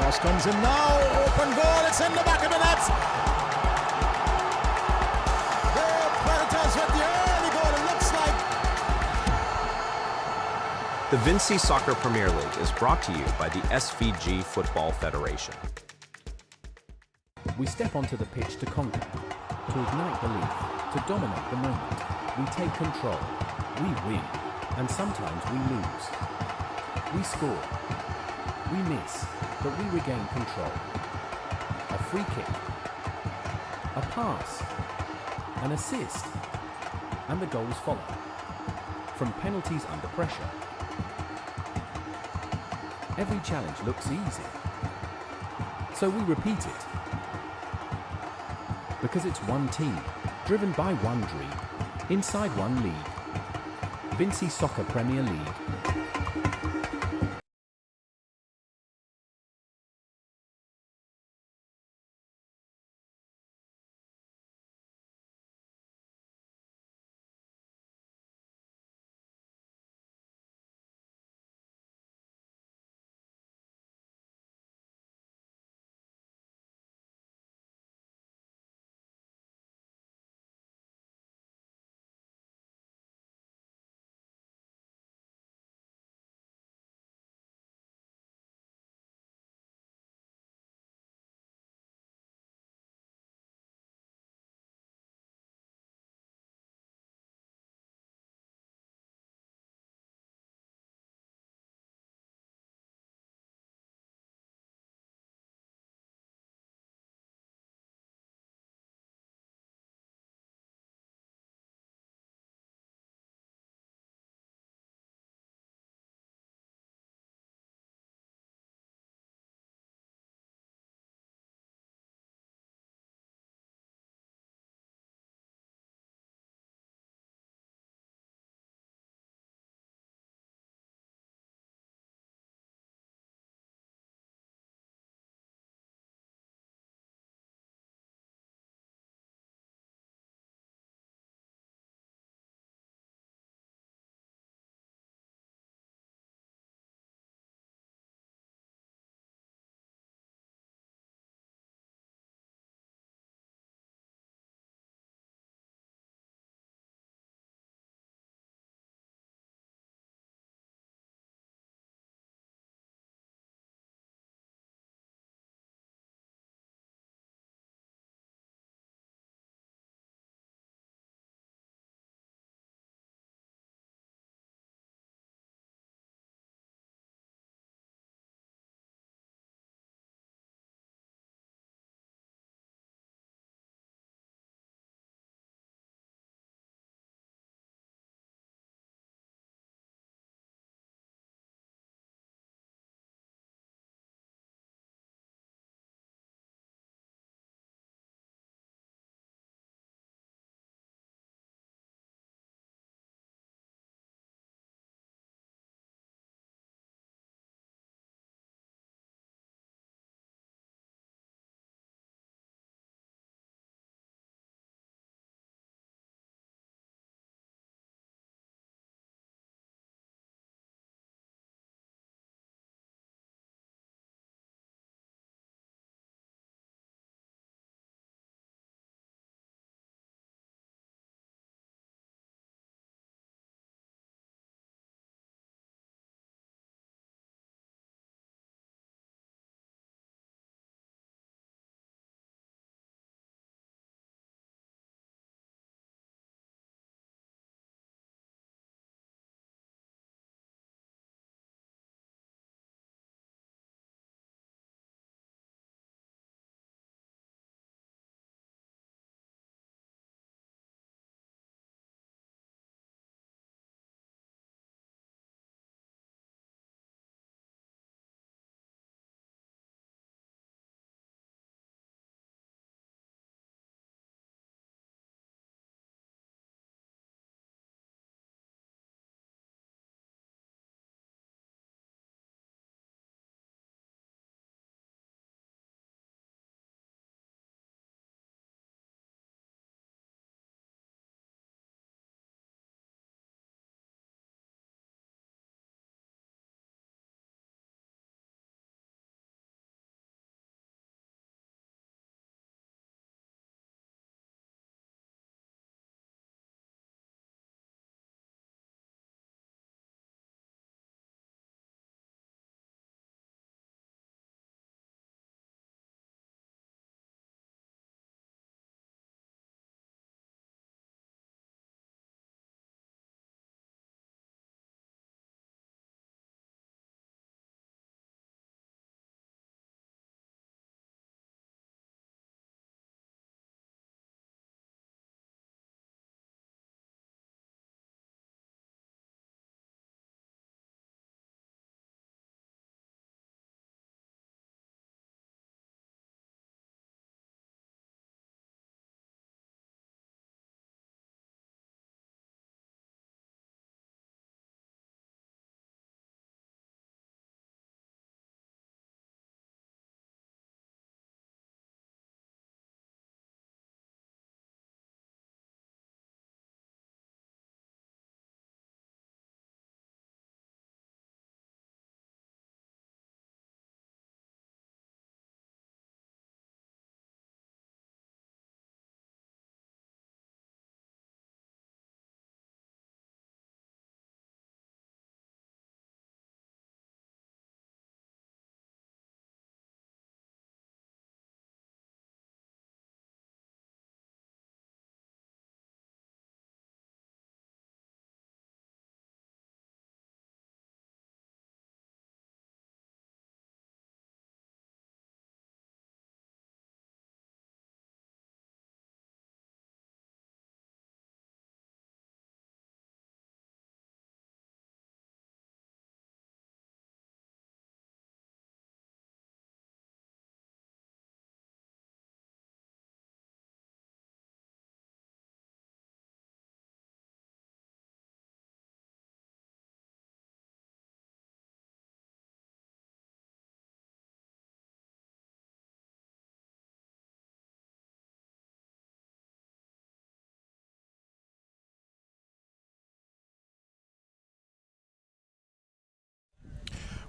Cross comes in now. Open goal. It's in the back of the net. The Predators with the early goal. It looks like. The Vincy Soccer Premier League is brought to you by the SVG Football Federation. We step onto the pitch to conquer, to ignite belief, to dominate the moment. We take control, we win, and sometimes we lose. We score, we miss, but we regain control. A free kick, a pass, an assist, and the goals follow. From penalties under pressure. Every challenge looks easy. So we repeat it. Because it's one team, driven by one dream, inside one league. Vincy Soccer Premier League.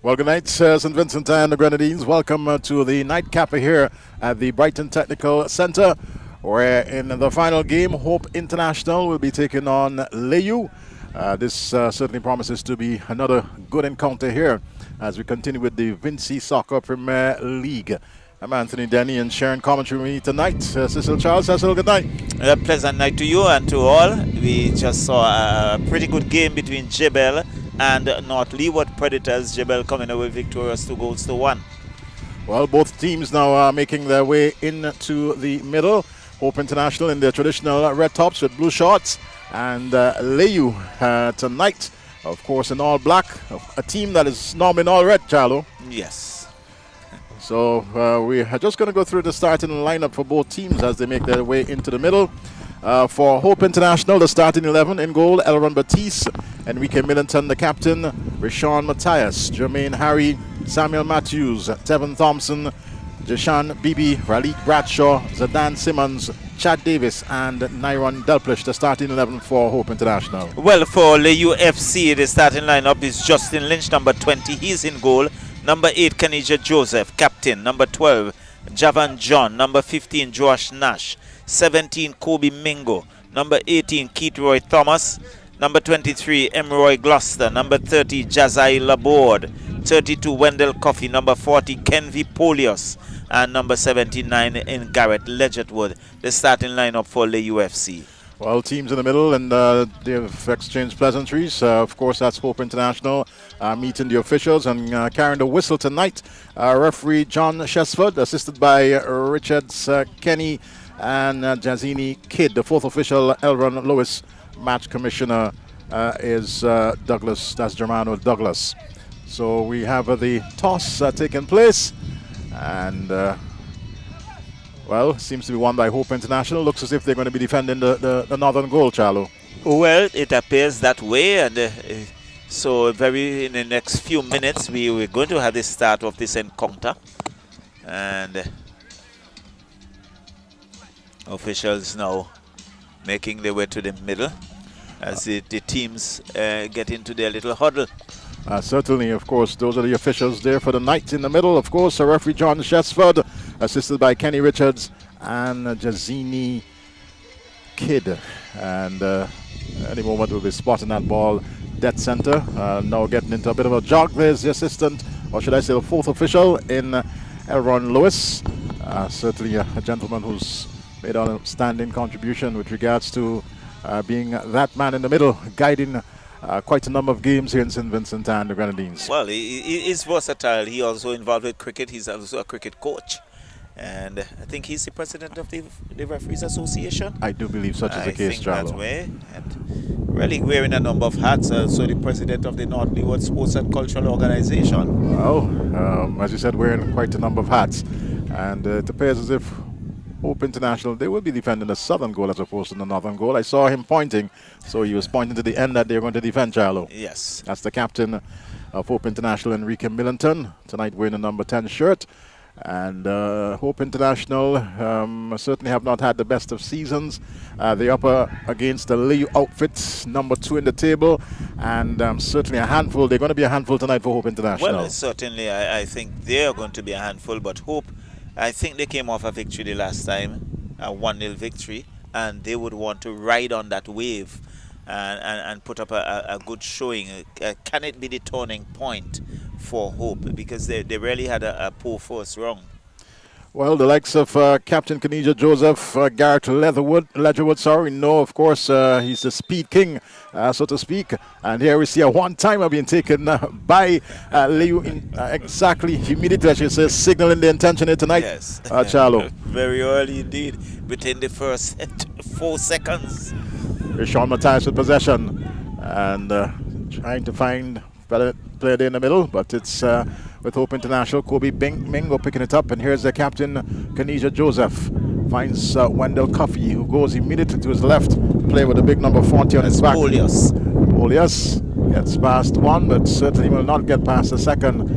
Well, good night, St. Vincent and the Grenadines. Welcome to the nightcap here at the Brighton Technical Centre, where in the final game, Hope International will be taking on Layou. This certainly promises to be another good encounter here as we continue with the Vincy Soccer Premier League. I'm Anthony Denny and sharing commentary with me tonight. Cecil Charles. Cecil, good night. A pleasant night to you and to all. We just saw a pretty good game between Jebel and North Leeward Predators. Jebel coming away victorious 2-1. Well, both teams now are making their way into the middle. Hope International in their traditional red tops with blue shorts. And Layou tonight, of course, in all black. A team that is normally in all red, Charlo. Yes. So we are just going to go through the starting lineup for both teams as they make their way into the middle. For Hope International, the starting 11 in goal: Elron Batiste, Enrique Millington, the captain, Rashawn Matthias, Jermaine Harry, Samuel Matthews, Tevin Thompson, Jashan Bibi, Raleigh Bradshaw, Zidane Simmons, Chad Davis, and Nyron Delplish, the starting 11 for Hope International. Well, for Layou FC, the starting lineup is Justin Lynch, number 20. He's in goal. Number 8, Kenija Joseph, captain. Number 12, Javan John. Number 15, Josh Nash. 17, Kobe Mingo. Number 18, Keith Roy Thomas. Number 23, Emroy Gloucester. Number 30, Jazai Laborde. 32, Wendell Coffey. Number 40, Kenvi Polios. And number 79 in Garrett Ledgerwood, the starting lineup for Layou FC. Well, teams in the middle, and they've exchanged pleasantries. Of course, that's Hope International meeting the officials and carrying the whistle tonight. Referee John Shesford, assisted by Richards Kenny and Jazini Kidd. The fourth official, Elron Lewis. Match commissioner is Douglas, that's Germano Douglas. So we have the toss taking place. And, well, seems to be won by Hope International. Looks as if they're going to be defending the northern goal, Charlo. Well, it appears that way. And so in the next few minutes, we're going to have the start of this encounter. And officials now making their way to the middle as the teams get into their little huddle. Certainly, of course, those are the officials there for the night. In the middle, of course, referee John Shesford, assisted by Kenny Richards and Jazini Kidd. And any moment we'll be spotting that ball dead center. Now getting into a bit of a jog. There's the assistant, or should I say the fourth official in Elron Lewis. Certainly a gentleman who's made an outstanding contribution with regards to being that man in the middle, guiding quite a number of games here in St. Vincent and the Grenadines. Well, he is versatile. He also involved with cricket. He's also a cricket coach. And I think he's the president of the Referees Association. I do believe such is the case, Charlo. That way. And really wearing a number of hats. Also the president of the North Leeward Sports and Cultural Organization. Well, as you said, wearing quite a number of hats. And it appears as if Hope International, they will be defending the southern goal as opposed to the northern goal. I saw him pointing, so he was pointing to the end that they're going to defend, Charlo. Yes. That's the captain of Hope International, Enrique Millington, tonight wearing the number 10 shirt. And Hope International certainly have not had the best of seasons. They're up against the Layou outfit, number 2 in the table, and certainly a handful. They're going to be a handful tonight for Hope International. Well, certainly I think they're going to be a handful, but Hope, I think they came off a victory the last time, a 1-0 victory, and they would want to ride on that wave and put up a good showing. Can it be the turning point for Hope? Because they really had a poor first round. Well, the likes of Captain Kenija Joseph, Garrett Ledgerwood, no, of course, he's the speed king, so to speak. And here we see a one-timer being taken by Layou exactly immediately, I should say, signaling the intention here tonight. Yes. Charlo. Very early indeed, within the first 4 seconds. Rashawn Matthias with possession and trying to find player there in the middle, but it's with Hope International. Kobe Mingo picking it up, and here's the captain, Kenija Joseph. Finds Wendell Coffey, who goes immediately to his left, play with a big number 40 on his back. Polios gets past one, but certainly will not get past the second.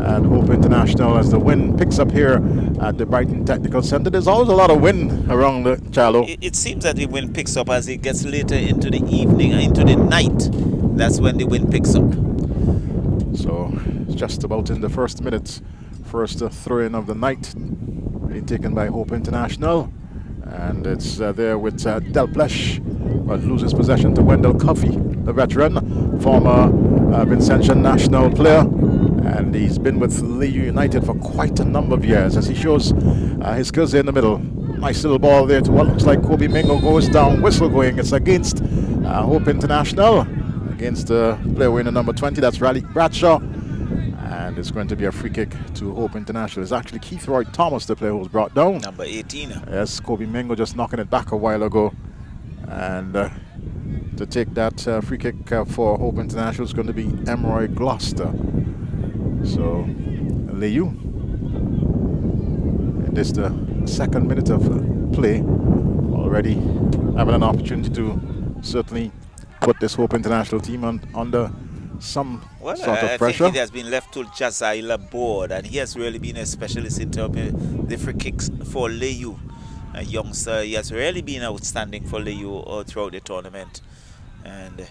And Hope International, as the wind picks up here at the Brighton Technical Centre. There's always a lot of wind around the Charlo. It seems that the wind picks up as it gets later into the evening, into the night. That's when the wind picks up. So just about in the first minute. First throw-in of the night being taken by Hope International. And it's there with Delplesh, but loses possession to Wendell Coffey, the veteran, former Vincentian national player. And he's been with Layou United for quite a number of years as he shows his skills in the middle. Nice little ball there to what looks like Kobe Mingo, goes down, whistle going. It's against Hope International, against the player wearing the number 20, that's Raleigh Bradshaw. And it's going to be a free kick to Hope International. It's actually Keith Roy Thomas, the player who was brought down. Number 18. Yes, Kobe Mingo just knocking it back a while ago. And to take that free kick for Hope International is going to be Emroy Gloucester. So, Layou. And this is the second minute of play. Already having an opportunity to certainly put this Hope International team under some sort of pressure. I think it has been left to Jazai Board, and he has really been a specialist in terms of the free kicks for Layou. A youngster, he has really been outstanding for Layou throughout the tournament, and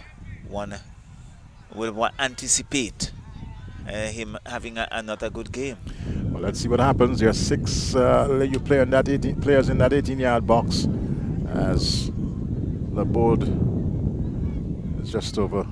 one will anticipate him having another good game. Well, let's see what happens. There are 6 Layou players in that 18-yard box as the board is just over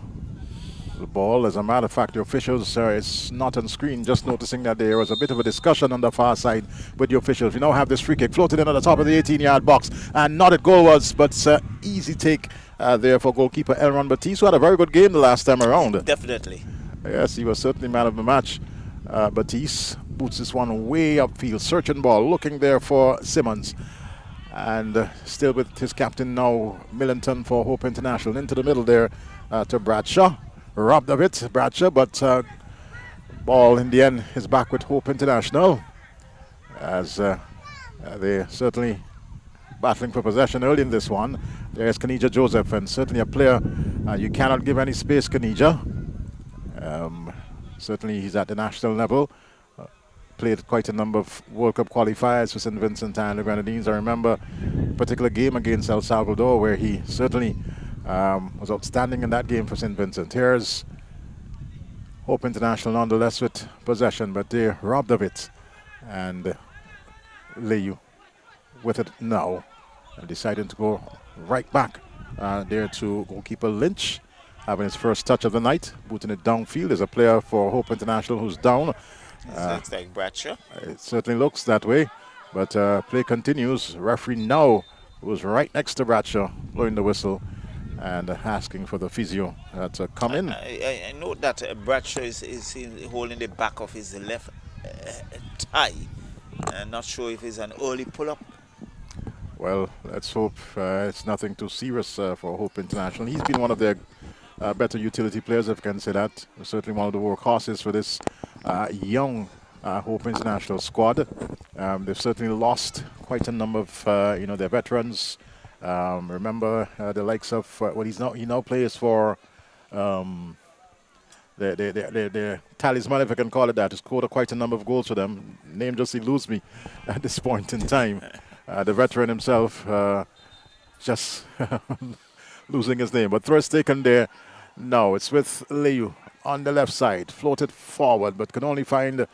the ball. As a matter of fact, the officials, it's not on screen, just noticing that there was a bit of a discussion on the far side with the officials. We now have this free kick floated in at the top of the 18-yard box, and not at goal was, but easy take there for goalkeeper Elron Batiste, who had a very good game the last time around. Definitely. Yes, he was certainly man of the match. Batiste boots this one way upfield, searching ball, looking there for Simmons. And still with his captain now, Millington for Hope International, into the middle there to Bradshaw. Robbed of it, Bradshaw, but ball in the end is back with Hope International as they're certainly battling for possession early in this one. There's Kanija Joseph, and certainly a player you cannot give any space, Kanija. Certainly he's at the national level. Played quite a number of World Cup qualifiers for St. Vincent and the Grenadines. I remember a particular game against El Salvador where he certainly was outstanding in that game for St. Vincent. Here's Hope International nonetheless with possession, but they're robbed of it. And Layou with it now, deciding to go right back there to goalkeeper Lynch, having his first touch of the night, booting it downfield. There's a player for Hope International who's down. Looks like Bradshaw. It certainly looks that way, but play continues. Referee now was right next to Bradshaw, blowing the whistle and asking for the physio to come in. I know that Bradshaw is holding the back of his left thigh. I'm not sure if it's an early pull-up. Well, let's hope it's nothing too serious for Hope International. He's been one of their better utility players, if I can say that. Certainly one of the workhorses for this young Hope International squad. They've certainly lost quite a number of their veterans. Remember the likes of he now plays for the talisman, if I can call it that. He scored quite a number of goals for them. Name just eludes me at this point in time. The veteran himself just losing his name. But thrust taken there. Now it's with Layou on the left side, floated forward, but can only find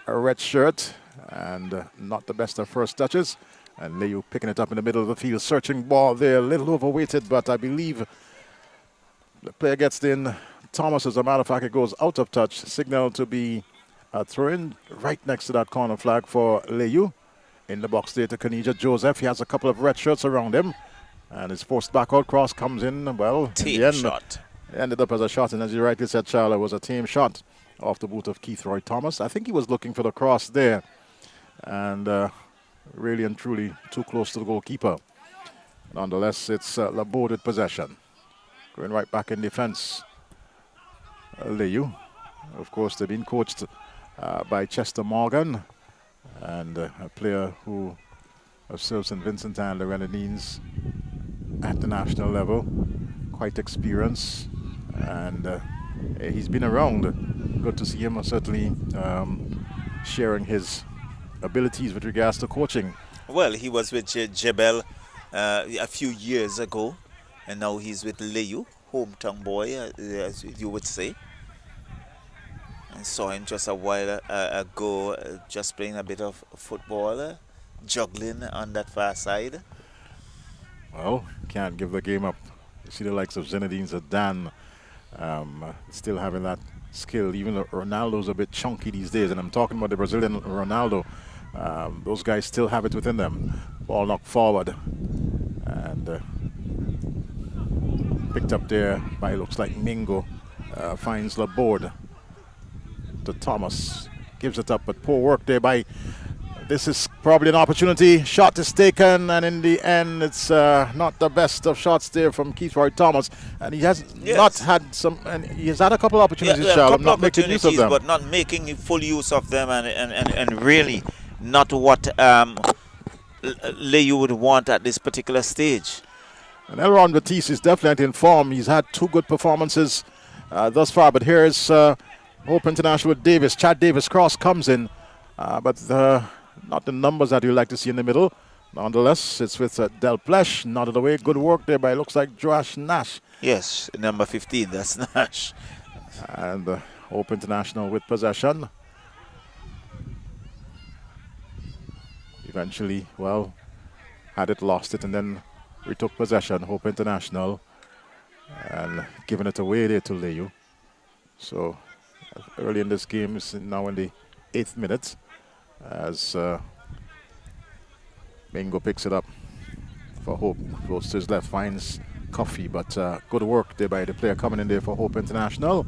a red shirt and not the best of first touches. And Layou picking it up in the middle of the field, searching ball there, a little overweighted, but I believe the player gets in. Thomas, as a matter of fact, it goes out of touch, signal to be thrown right next to that corner flag for Layou. In the box there to Kanija Joseph. He has a couple of red shirts around him, and his forced back out cross comes in. Well, in the end, shot. Ended up as a shot, and as you rightly said, Charles, it was a team shot off the boot of Keith Roy Thomas. I think he was looking for the cross there, and really and truly too close to the goalkeeper. Nonetheless, it's Laborde possession. Going right back in defense. Layou, of course, they've been coached by Chester Morgan, and a player who has served St. Vincent and the Grenadines at the national level. Quite experienced, and he's been around. Good to see him certainly sharing his abilities with regards to coaching. Well, he was with Jebel a few years ago, and now he's with Layou, hometown boy, as you would say. I saw him just a while ago, just playing a bit of football, juggling on that far side. Well, can't give the game up. You see the likes of Zinedine Zidane still having that skill. Even though Ronaldo's a bit chunky these days, and I'm talking about the Brazilian Ronaldo. Those guys still have it within them. Ball knocked forward and picked up there by, looks like Mingo. Finds Laborde to Thomas. Gives it up, but poor work there by. This is probably an opportunity. Shot is taken, and in the end, it's not the best of shots there from Keith Roy Thomas. And he has not had some. And he has had a couple of opportunities, Charles, not making use of them. But not making full use of them, and really not what Layou would want at this particular stage. And Elron Batiste is definitely in form. He's had 2 good performances thus far. But here's Hope International with Davis. Chad Davis cross comes in, but not the numbers that you like to see in the middle. Nonetheless, it's with Del Plesh, nodded away. Good work there by, looks like Josh Nash. Yes, number 15, that's Nash. And Hope International with possession. Eventually, well, had it, lost it, and then retook possession, Hope International, and giving it away there to Layou. So early in this game, is now in the 8th minute, as Mingo picks it up for Hope. Goes to his left, finds Coffee, but good work there by the player coming in there for Hope International.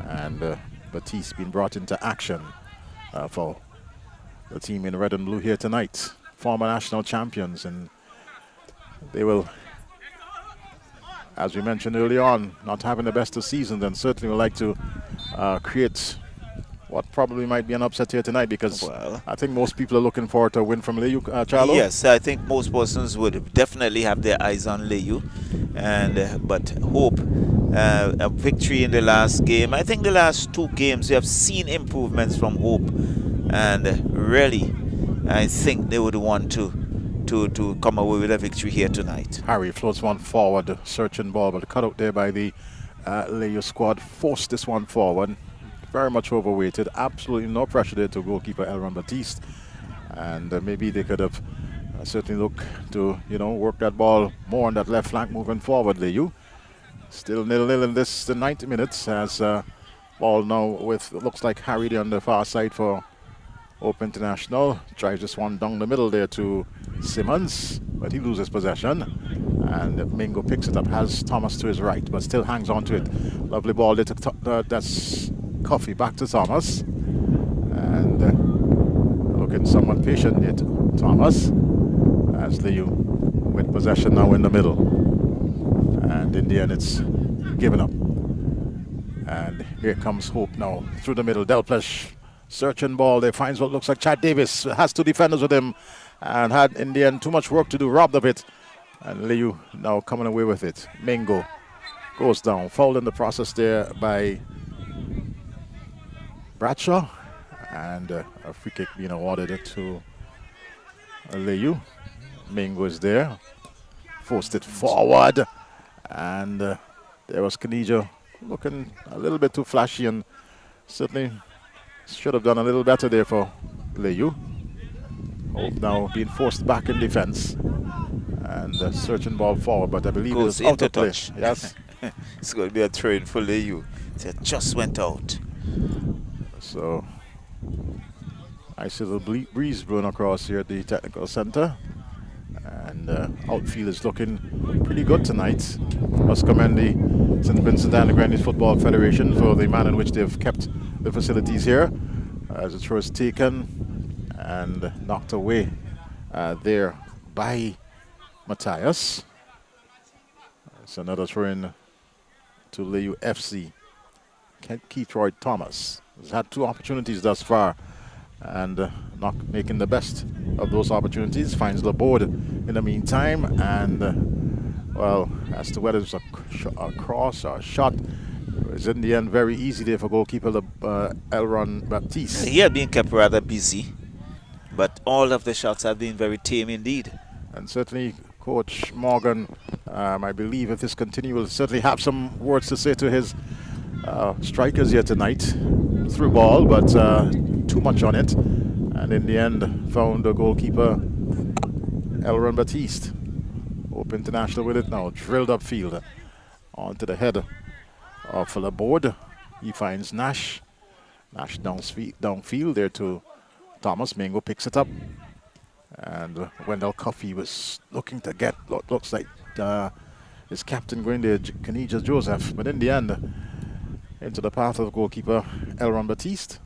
And Batiste being brought into action for the team in red and blue here tonight. Former national champions, and they will, as we mentioned early on, not having the best of seasons, and certainly would like to create what probably might be an upset here tonight, because I think most people are looking forward to a win from Layou, Charlo. Yes, I think most persons would definitely have their eyes on Layou, and but Hope a victory in the last game. I think the last 2 games we have seen improvements from Hope, and really I think they would want to come away with a victory here tonight. Harry floats one forward, searching ball, but cut out there by the Layou squad. Forced this one forward. Very much overweighted. Absolutely no pressure there to goalkeeper Elron Batiste. And maybe they could have certainly looked to, work that ball more on that left flank moving forward, Layou. Still 0-0 in this, the 90 minutes, as ball now with, looks like Harry there on the far side for Hope International. Tries this one down the middle there to Simmons, but he loses possession. And Mingo picks it up, has Thomas to his right, but still hangs on to it. Lovely ball there to that's Coffee, back to Thomas. And looking somewhat patient there to Thomas, as Layou with possession now in the middle. And in the end, it's given up. And here comes Hope now through the middle. Delplesh searching ball. They finds what looks like Chad Davis. Has 2 defenders with him, and had in the end too much work to do. Robbed of it. And Layou now coming away with it. Mingo goes down. Fouled in the process there by Bradshaw. And a free kick being awarded to Layou. Mingo is there. Forced it forward. And there was Kanijo looking a little bit too flashy, and certainly should have done a little better there for Layou. Hope now being forced back in defense. And searching ball forward, but I believe goes it was out into of play. touch. Yes. It's going to be a throw in for Layou. It just went out. So nice little breeze blowing across here at the technical center. And outfield is looking pretty good tonight. Must commend the St. Vincent and the Grenadines Football Federation for the manner in which they've kept the facilities here. As the throw is taken and knocked away there by Matthias. It's another throw in to Layou FC. Keith Roy Thomas has had 2 opportunities thus far, and not making the best of those opportunities. Finds Laborde in the meantime, and well, as to whether it's a cross or a shot, it was in the end very easy there for goalkeeper Elron Baptiste. He had been kept rather busy, but all of the shots have been very tame indeed. And certainly Coach Morgan, I believe if this continues, will certainly have some words to say to his strikers here tonight. through ball, but too much on it. And in the end, found the goalkeeper, Elron Batiste. Hope International with it now, drilled upfield onto the head of the board. He finds Nash. Nash downfield there to Thomas. Mingo picks it up. And Wendell Coffey was looking to get, looks like his captain going there, Kenija Joseph. But in the end, into the path of goalkeeper Elron Batiste.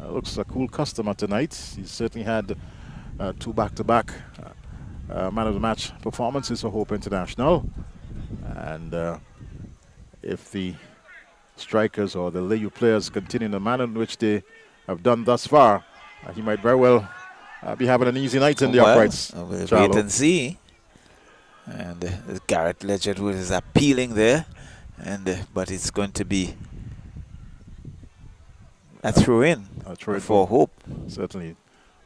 Looks a cool customer tonight. He certainly had 2 back-to-back man of the match performances for Hope International. And if the strikers or the Layou players continue in the manner in which they have done thus far, he might very well be having an easy night in the uprights. We'll wait and see. And Garrett Ledgerwood is appealing there, and but it's going to be a throw-in for Hope. Certainly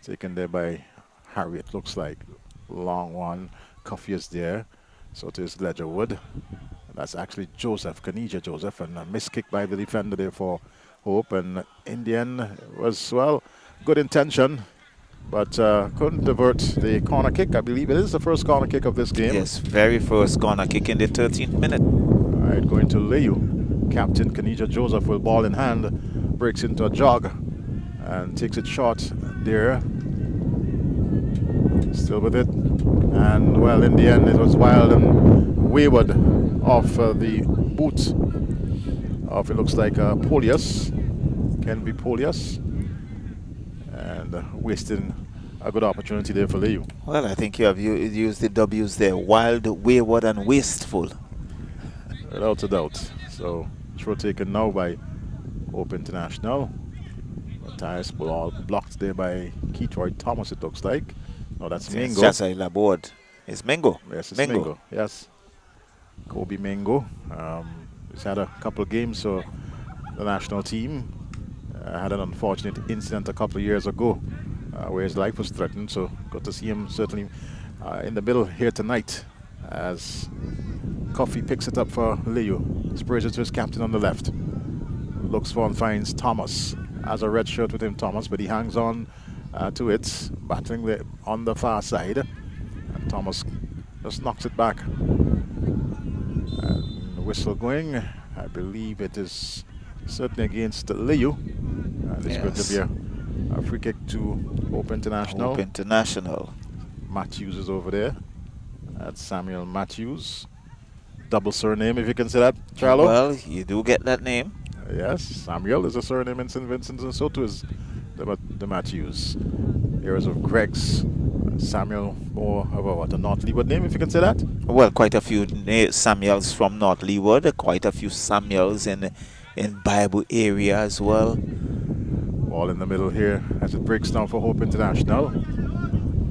taken there by Harry, it looks like. Long one. Coffey is there. So it is Ledgerwood. That's actually Joseph, Kenija Joseph, and a missed kick by the defender there for Hope. And in the end, it was, well, good intention, but couldn't divert the corner kick. I believe it is the first corner kick of this game. Yes, very first corner kick in the 13th minute. All right, going to Layou. Captain Kenija Joseph will ball in hand, breaks into a jog, and takes it short there. Still with it. And, well, in the end, it was wild and wayward off the boot of, it looks like, Polius. Can be Polius. And wasting a good opportunity there for Layou. Well, I think you have used the W's there. Wild, wayward, and wasteful. Without a doubt. So, throw taken now by Hope International. Matthias ball blocked there by Keatroy Thomas, it looks like. No, that's Mingo. That's Laborde. It's Mingo. Yes, it's Mingo. Yes. Kobe Mingo. He's had a couple of games for the national team. Had an unfortunate incident a couple of years ago where his life was threatened. So good to see him certainly in the middle here tonight as Coffey picks it up for Layou. Sprays it to his captain on the left. Looks for and finds Thomas. Has a red shirt with him, Thomas, but he hangs on to it, battling on the far side. And Thomas just knocks it back. And the whistle going. I believe it is certainly against Layou. And it's going to be a free kick to Hope International. Hope International. Matthews is over there. That's Samuel Matthews. Double surname, if you can say that, Charlo. Well, you do get that name. Yes, Samuel is a surname in St. Vincent, and so too is the Matthews. Here is of Greg's. Samuel, more of a North Leeward name, if you can say that. Well, quite a few Samuels from North Leeward, quite a few Samuels in Bible area as well. Ball in the middle here as it breaks down for Hope International.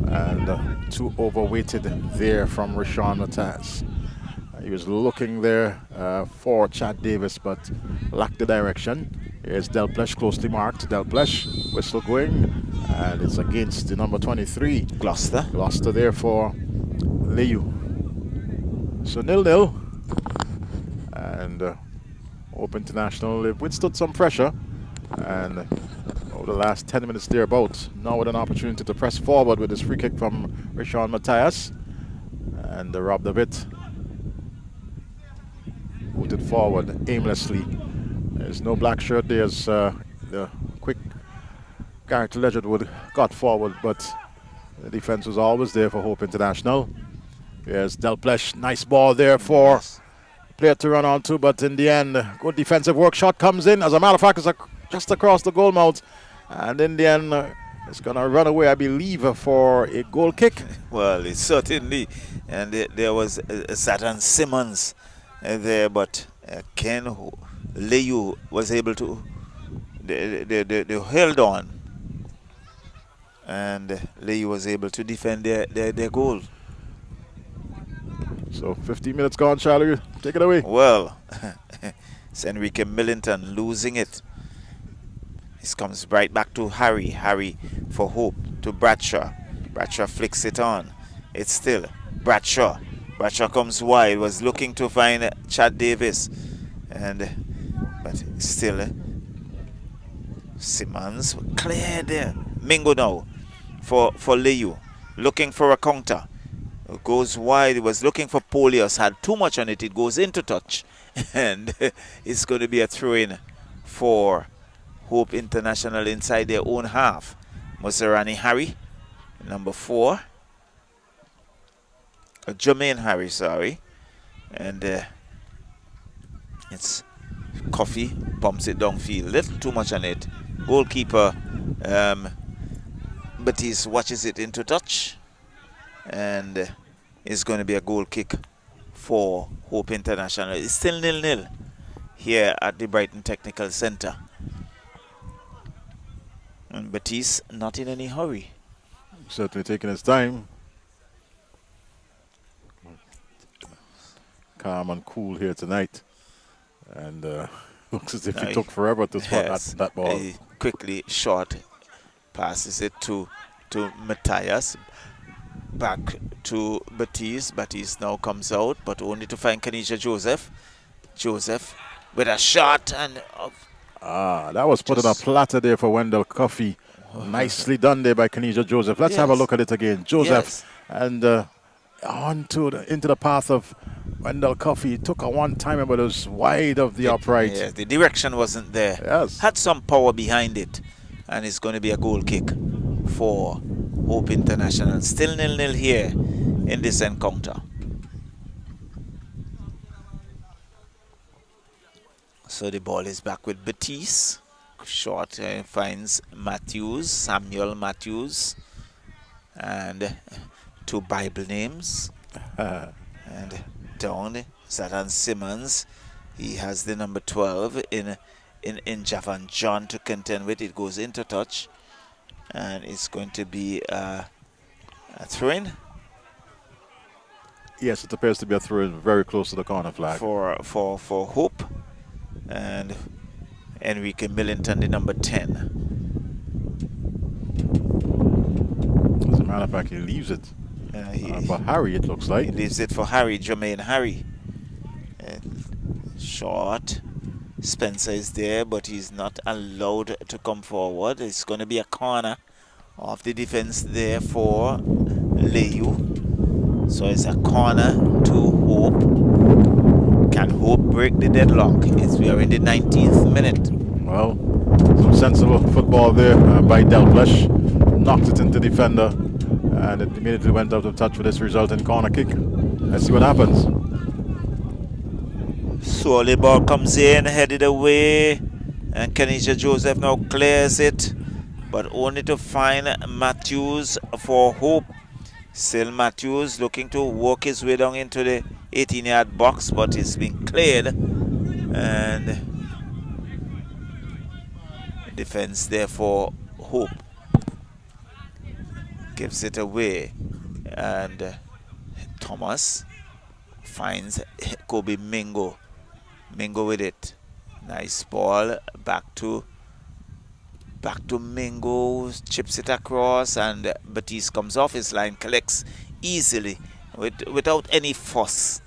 And too overweighted there from Rashawn Matthias. He was looking there for Chad Davis, but lacked the direction. Here's Delplesh, closely marked. Delplesh, whistle going, and it's against the number 23. Gloucester. Gloucester there for Layou. So 0-0. And Hope International, they've withstood some pressure. And over the last 10 minutes thereabouts, now with an opportunity to press forward with this free kick from Rashawn Matthias. And robbed of it. Put it forward aimlessly. There's no black shirt. There's the quick Garrett Ledgerwood got forward, but the defense was always there for Hope International. There's Delplesh. Nice ball there for player to run onto, but in the end, good defensive work. Shot comes in. As a matter of fact, it's just across the goal mouth. And in the end, it's going to run away, I believe, for a goal kick. Well, it certainly. And there was Saturn Simmons there, but Ken Layou was able to, they held on, and Layou was able to defend their goal. So 15 minutes gone, Charlie. Take it away. Well, it's Enrique Millington losing it. This comes right back to Harry. Harry for Hope to Bradshaw. Bradshaw flicks it on. It's still Bradshaw. Bradshaw comes wide, was looking to find Chad Davis, but still Simmons cleared there. Mingo now for Layou. Looking for a counter. It goes wide. He was looking for Polios. Had too much on it. It goes into touch. And it's going to be a throw-in for Hope International inside their own half. Musarani Harry, number 4. Jermaine Harry, sorry. And it's Coffee, pumps it downfield. Little too much on it. Goalkeeper Batiste watches it into touch. And it's going to be a goal kick for Hope International. It's still 0-0 here at the Brighton Technical Centre. And Batiste not in any hurry. Certainly taking his time. Calm and cool here tonight. And looks as if he took forever to spot that ball. He quickly short passes it to Matthias. Back to Batiste. Batiste now comes out, but only to find Kanisha Joseph. Joseph with a shot and... that was put on a platter there for Wendell Coffey. Nicely done there by Kanisha Joseph. Let's have a look at it again. Joseph and into the path of Wendell Coffey. Took a one-timer, but it was wide of the upright. Yeah, the direction wasn't there. Yes. Had some power behind it. And it's going to be a goal kick for Hope International. Still 0-0 here in this encounter. So the ball is back with Batiste. Short finds Matthews, Samuel Matthews. And 2 Bible names. And down, Zatan Simmons. He has the number 12 in Javan John to contend with. It goes into touch. And it's going to be a throw-in. Yes, it appears to be a throw-in very close to the corner flag. For Hope. And Enrique Millington, the number 10. As a matter of fact, he leaves it for Harry, it looks like. He leaves it for Harry, Jermaine Harry. Short. Spencer is there, but he's not allowed to come forward. It's going to be a corner of the defense there for Layou. So it's a corner to Hope. Can Hope break the deadlock? We are in the 19th minute. Well, some sensible football there by Delplesh. Knocked it into defender, and it immediately went out of touch with this resulting corner kick. Let's see what happens. Swolly ball comes in, headed away, and Kanisha Joseph now clears it, but only to find Matthews for Hope. Still Matthews looking to work his way down into the 18-yard box, but it's been cleared, and defense there for Hope gives it away, and Thomas finds Kobe Mingo with it. Nice ball back to Mingo, chips it across, and Batiste comes off his line, collects easily without any fuss,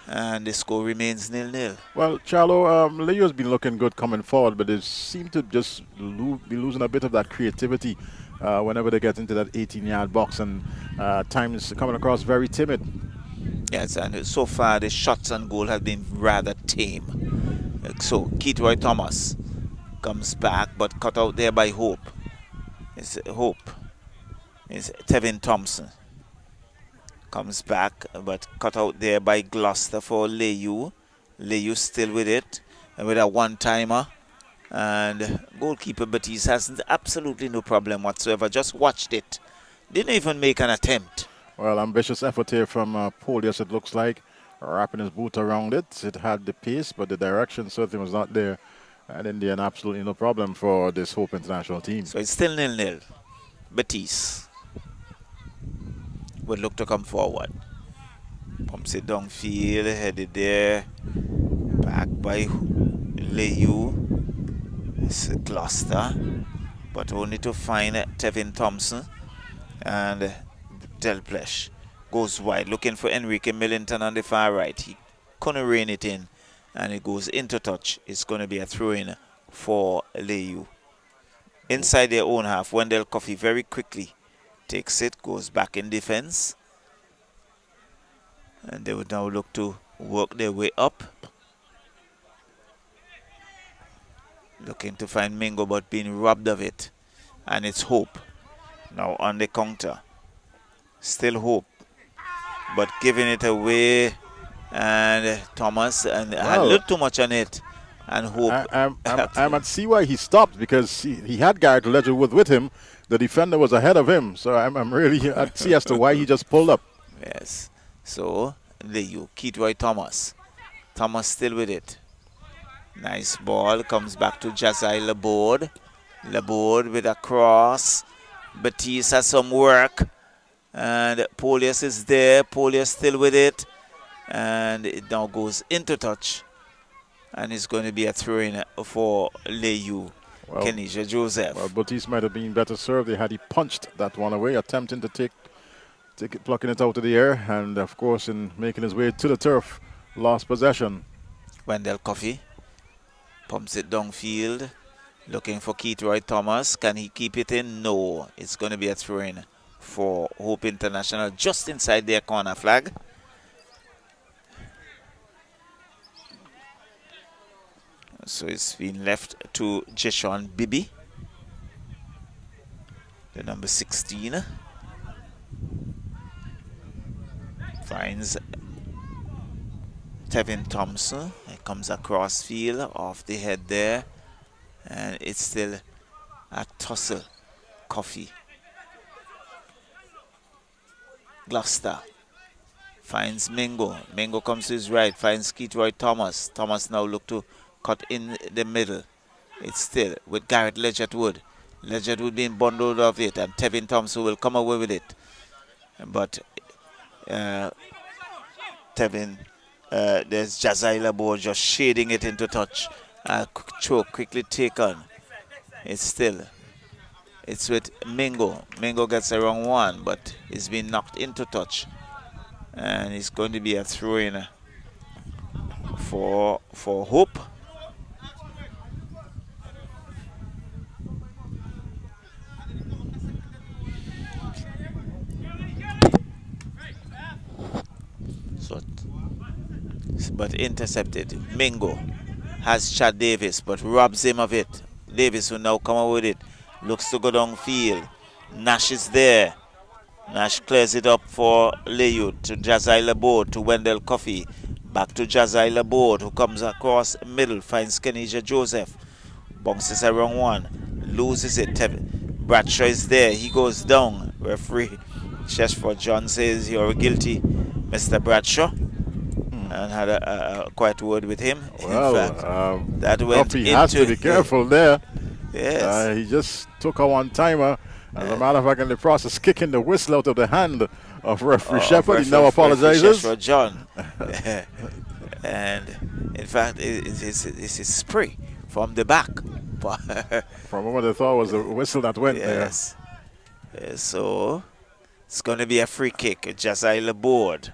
and the score remains 0-0. Well, Charlo, Layou has been looking good coming forward, but they seem to just be losing a bit of that creativity whenever they get into that 18-yard box, and times coming across very timid. Yes, and so far the shots on goal have been rather tame. So Keithroy Thomas comes back, but cut out there by Hope. It's Tevin Thompson. Comes back, but cut out there by Gloucester for Layou. Layou still with it, and with a one-timer. And goalkeeper Batiste has absolutely no problem whatsoever. Just watched it. Didn't even make an attempt. Well, ambitious effort here from Polius, it looks like. Wrapping his boot around it. It had the pace, but the direction certainly was not there. And in the end, absolutely no problem for this Hope International team. So it's still 0-0. Batiste would look to come forward. Pumps it downfield, headed there. Back by Layou. It's Gloucester, but only to find Tevin Thompson. And Delplesh goes wide, looking for Enrique Millington on the far right. He couldn't rein it in, and it goes into touch. It's going to be a throw-in for Layou. inside their own half. Wendell Coffey very quickly takes it, goes back in defense. And they would now look to work their way up. Looking to find Mingo, but being robbed of it. And it's Hope. Now on the counter. Still Hope. But giving it away. And Thomas and had a little too much on it. And Hope. I'm at see why he stopped, because he had Garrett Ledgerwood with him. The defender was ahead of him. So I'm really at sea as to why he just pulled up. Yes. So, Layou, Keatroy Thomas. Thomas still with it. Nice ball. Comes back to Jazai Laborde. Laborde with a cross. Batiste has some work. And Polius is there. Polius still with it. And it now goes into touch. And it's going to be a throw-in for Layou. Well, Kenisha Joseph. Well, Batiste might have been better served had he punched that one away, attempting to take it, plucking it out of the air, and of course in making his way to the turf, lost possession. Wendell Coffey pumps it downfield, looking for Keatroy Thomas. Can he keep it in? No. It's going to be a throw-in for Hope International just inside their corner flag. So it's been left to Jeshon Bibi, the number 16. Finds Tevin Thompson. It comes across field, off the head there. And it's still a tussle. Coffee. Gloucester finds Mingo. Mingo comes to his right, finds Keatroy Thomas. Thomas now look to cut in the middle. It's still with Garrett Ledgerwood. Ledgerwood being bundled of it, and Tevin Thompson will come away with it. But Tevin, there's Jazai Laborde just shading it into touch. Choke quickly taken. It's with Mingo. Mingo gets the wrong one, but he's been knocked into touch. And it's going to be a throw-in for Hope. But intercepted. Mingo has Chad Davis, but robs him of it. Davis will now come out with it. Looks to go downfield. Nash is there. Nash clears it up for Layou to Jazai Laborde, to Wendell Coffey. Back to Jazai Laborde, who comes across middle, finds Kenisha Joseph. Bounces a wrong one. Loses it. Bradshaw is there. He goes down. Referee Sheshford John says you're guilty, Mr. Bradshaw. And had a quiet word with him. Well, in fact, that went Coffey has to be careful there. Yes. He just took a one-timer. As a matter of fact, in the process, kicking the whistle out of the hand of referee Shepard. He now apologizes. For John. And in fact, it's his spray from the back. From what I thought was the whistle that went there. So it's going to be a free kick. Jazai Laborde.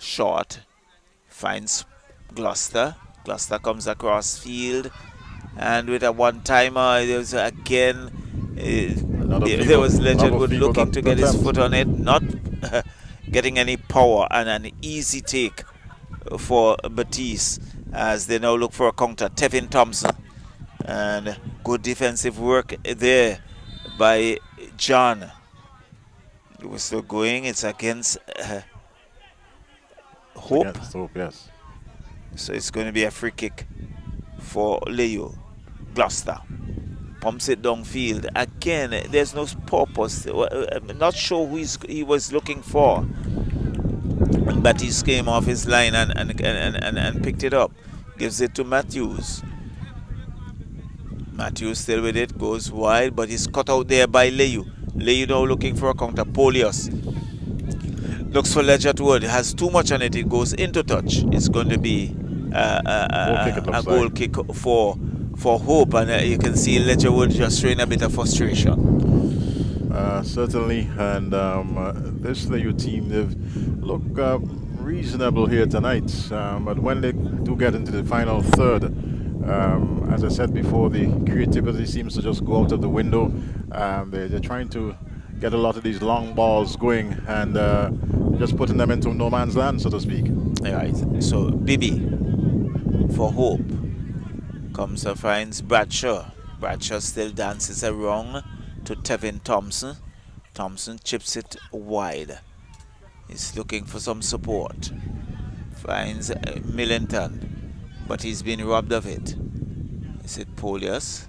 Short finds Gloucester. Gloucester comes across field, and with a one-timer, there was again there was Ledgerwood looking to get his foot on it, not getting any power, and an easy take for Batiste as they now look for a counter. Tevin Thompson, and good defensive work there by John. We're still going. It's against Hope. Hope, yes. So it's going to be a free kick for Layou. Gloucester pumps it downfield. Again, there's no purpose. I'm not sure who he was looking for. But he came off his line and picked it up. Gives it to Matthews. Matthews still with it. Goes wide, but he's cut out there by Layou. Layou now looking for a counter. Polius looks for Ledgerwood. Has too much on it. It goes into touch. It's going to be a goal kick for Hope, and you can see Ledgerwood just showing a bit of frustration. Certainly, and this Layou team, they've looked reasonable here tonight, but when they do get into the final third, as I said before, the creativity seems to just go out of the window. They're trying to get a lot of these long balls going and just putting them into no man's land, so to speak. All right. So Bibi for Hope comes and finds Bradshaw. Bradshaw still dances around to Tevin Thompson. Thompson chips it wide. He's looking for some support. Finds Millington, but he's been robbed of it. Is it Polius?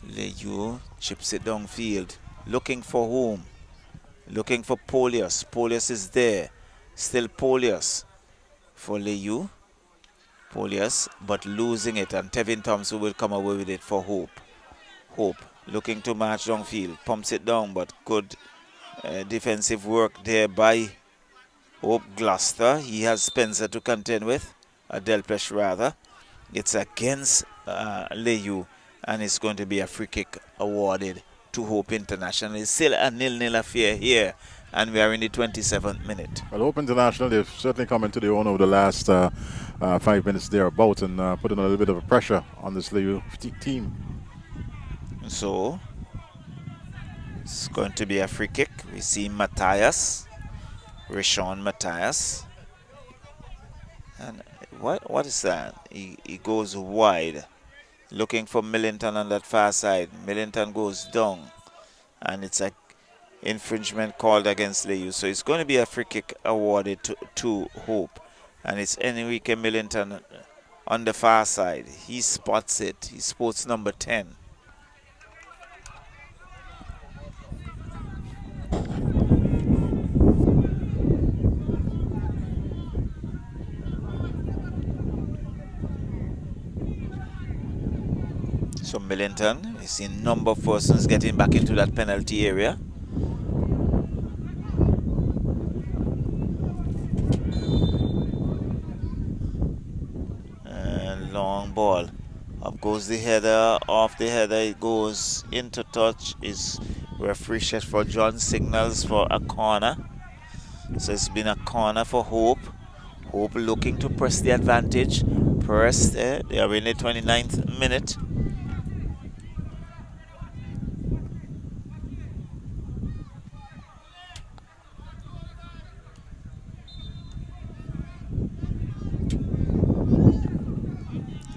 Layou chips it downfield. Looking for whom? Looking for Polius. Polius is there. Still Polius for Layou. Polius, but losing it, and Tevin Thompson will come away with it for Hope. Hope looking to march downfield. Pumps it down, but good defensive work there by Hope Gloucester. He has Spencer to contend with, Delpesh rather. It's against Layou, and it's going to be a free kick awarded to Hope International. It's still a 0-0 affair here, and we are in the 27th minute. Well, Hope International, they've certainly come into their own over the last 5 minutes thereabout and putting a little bit of a pressure on this Layou team. So it's going to be a free kick. We see Matthias, Rishon Matthias, and what is that? He goes wide, looking for Millington on that far side. Millington goes down, and it's a infringement called against Layou. So it's going to be a free kick awarded to Hope, and it's Enrique Millington on the far side. He spots it. He spots number 10. So Millington is seen number of persons getting back into that penalty area. And long ball. Up goes the header. Off the header it goes into touch. Is referee for John signals for a corner. So it's been a corner for Hope. Hope looking to press the advantage. Pressed. They are in the 29th minute.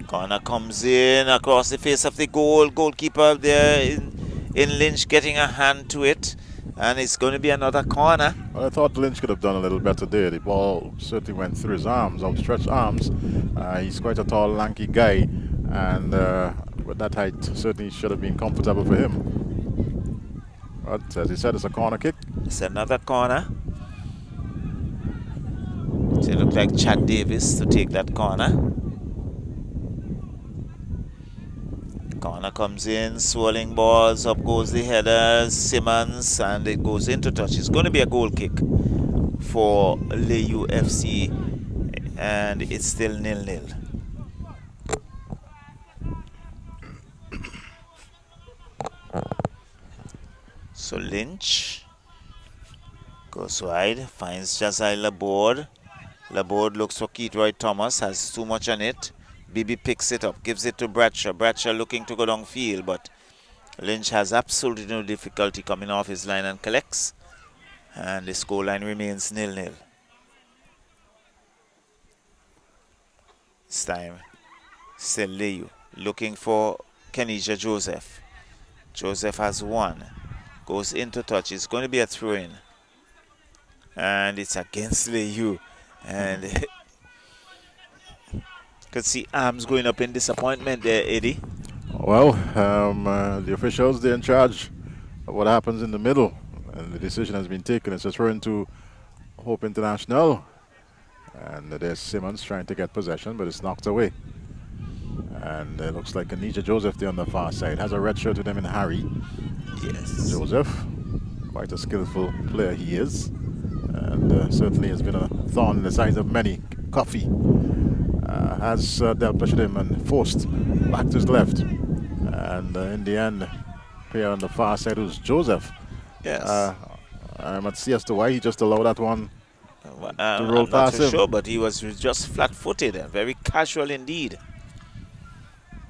Corner comes in across the face of the goal. Goalkeeper there in Lynch getting a hand to it. And it's going to be another corner. Well, I thought Lynch could have done a little better there. The ball certainly went through his arms, outstretched arms. He's quite a tall, lanky guy. And with that height, certainly should have been comfortable for him. But as he said, it's a corner kick. It's another corner. So it looks like Chad Davis to take that corner. Corner comes in, swirling balls, up goes the header, Simmons, and it goes into touch. It's going to be a goal kick for Layou FC, and it's still 0-0. So Lynch goes wide, finds Jazai Laborde. Laborde looks for Keithroy Thomas, has too much on it. Bibi picks it up, gives it to Bradshaw. Bradshaw looking to go downfield, but Lynch has absolutely no difficulty coming off his line and collects. And the scoreline remains 0-0. This time, still Layou looking for Kenisha Joseph. Joseph has one. Goes into touch. It's going to be a throw-in. And it's against Layou. And could see arms going up in disappointment there, Eddie. Well, the officials, they're in charge of what happens in the middle. And the decision has been taken. It's a throw into Hope International. And there's Simmons trying to get possession, but it's knocked away. And it looks like Anija Joseph there on the far side. Has a red shirt with him in Harry. Yes. Joseph, quite a skillful player he is. And certainly has been a thorn in the sides of many. Coffee has dealt pressure him and forced back to his left. And in the end, player on the far side was Joseph. Yes. I'm at sea as to why he just allowed that one to roll I'm not past so him. sure, but he was just flat-footed, very casual indeed.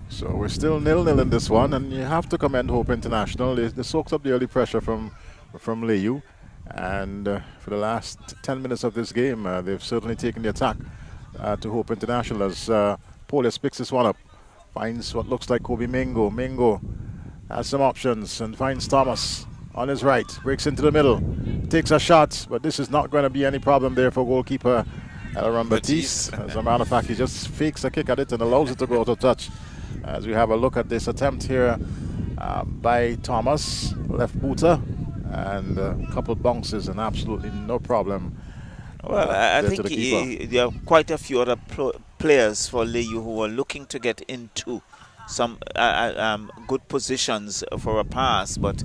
So we're still 0-0 in this one, and you have to commend Hope International. They soaked up the early pressure from Layou, and for the last 10 minutes of this game, they've certainly taken the attack to Hope International as Polius picks this one up, finds what looks like Kobe Mingo. Mingo has some options and finds Thomas on his right, breaks into the middle, takes a shot, but this is not going to be any problem there for goalkeeper Elron Baptiste. As a matter of fact, he just fakes a kick at it and allows it to go out of touch. As we have a look at this attempt here by Thomas, left booter, and a couple bounces and absolutely no problem. Well, I think there are quite a few other players for Layou who are looking to get into some good positions for a pass, but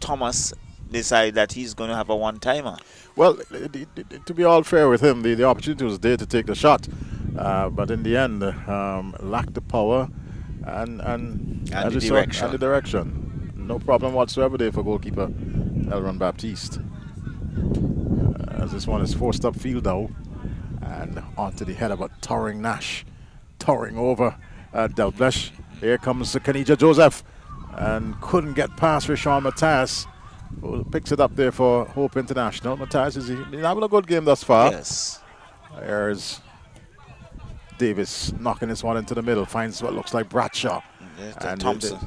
Thomas decided that he's going to have a one-timer. Well, to be all fair with him, the opportunity was there to take the shot, but in the end, lacked the power and the direction. No problem whatsoever there for goalkeeper Elron Baptiste. As this one is forced upfield now, and onto the header, but towering Nash, towering over Delblesh. Here comes Kanija Joseph, and couldn't get past Rashawn Matthias, who picks it up there for Hope International. Matthias is having a good game thus far. Yes. There's Davis knocking this one into the middle, finds what looks like Bradshaw. And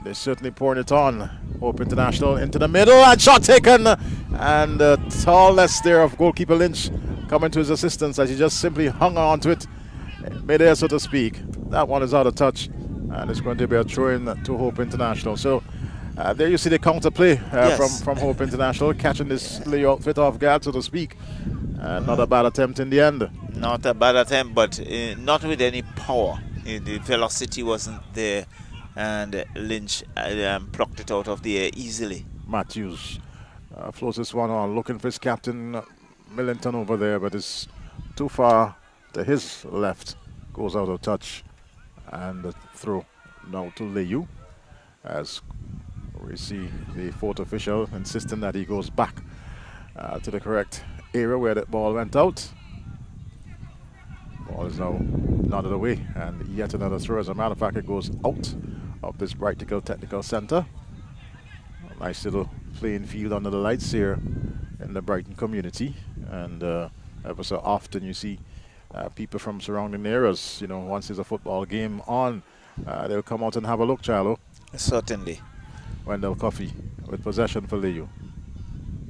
they're certainly pouring it on. Hope International into the middle, and shot taken. And the tallness there of goalkeeper Lynch coming to his assistance as he just simply hung on to it, mid-air so to speak. That one is out of touch, and it's going to be a throw-in to Hope International. So there you see the counterplay from Hope International, catching this Layou outfit off guard, so to speak. Not a bad attempt in the end. Not a bad attempt, but not with any power. The velocity wasn't there, and Lynch plucked it out of the air easily. Matthews floats this one on, looking for his captain Millington over there, but it's too far to his left. Goes out of touch, and the throw now to Layou, as we see the fourth official insisting that he goes back to the correct area where that ball went out. Ball is now nodded away, and yet another throw. As a matter of fact, it goes out of this Brighton Technical Center. A nice little playing field under the lights here in the Brighton community, and ever so often you see people from surrounding areas, you know, once there's a football game on, they'll come out and have a look, Charlo. Certainly. Wendell Coffey with possession for Layou,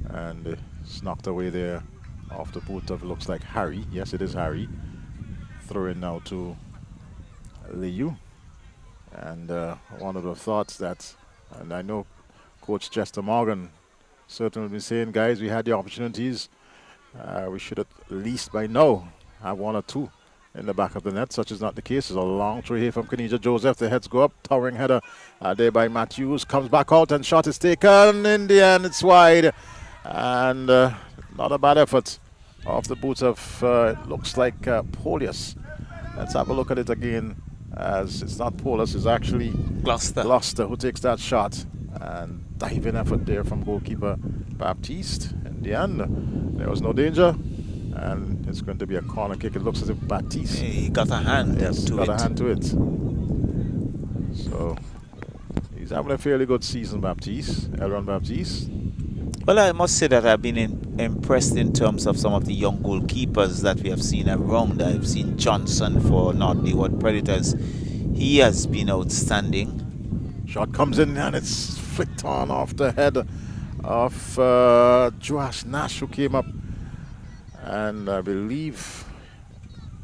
and it's knocked away there off the boot of, looks like Harry. Yes, it is Harry. Throw in now to Layou, and one of the thoughts that, and I know Coach Chester Morgan certainly been saying, guys, we had the opportunities. We should at least by now have one or two in the back of the net. Such is not the case. There's a long throw here from Kanija Joseph. The heads go up. Towering header there by Matthews. Comes back out and shot is taken. In the end, it's wide. And not a bad effort off the boots of, looks like Polius. Let's have a look at it again, as it's not Polius, it's actually Gloucester who takes that shot. And diving effort there from goalkeeper Baptiste. In the end, there was no danger, and it's going to be a corner kick. It looks as if Baptiste, he got a hand a hand to it. So he's having a fairly good season, Baptiste, Elron Baptiste. Well, I must say that I've been impressed in terms of some of the young goalkeepers that we have seen around. I've seen Johnson for North Leeward Predators. He has been outstanding. Shot comes in and it's flicked on off the head of Josh Nash, who came up, and I believe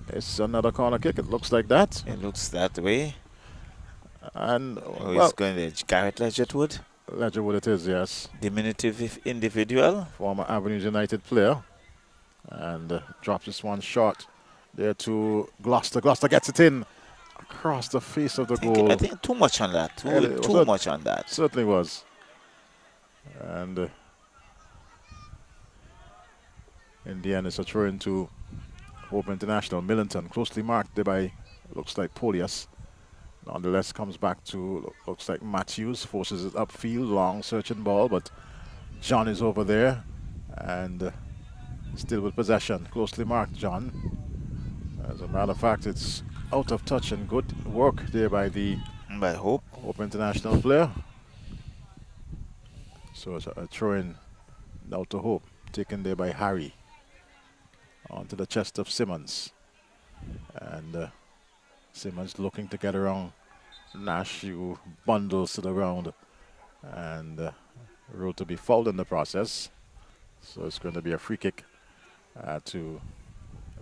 it's another corner kick. It looks like that. It looks that way. And it's going to Garrett Ledgerwood. Ledgerwood it is, yes. Diminutive individual. Former Avenues United player. And drops this one short there to Gloucester. Gloucester gets it in across the face of the goal. I think too much on that. Too much on that. Certainly was. And in the end, it's a throw into Hope International. Millington, closely marked there by, looks like Polius. Nonetheless, comes back to, looks like Matthews, forces it upfield, long searching ball, but John is over there, and still with possession. Closely marked, John. As a matter of fact, it's out of touch, and good work there by the By Hope. Hope International player. So it's a throw-in now to Hope, taken there by Harry. Onto the chest of Simmons. And Simmons looking to get around Nash, who bundles to the ground. And ruled to be fouled in the process. So it's going to be a free kick to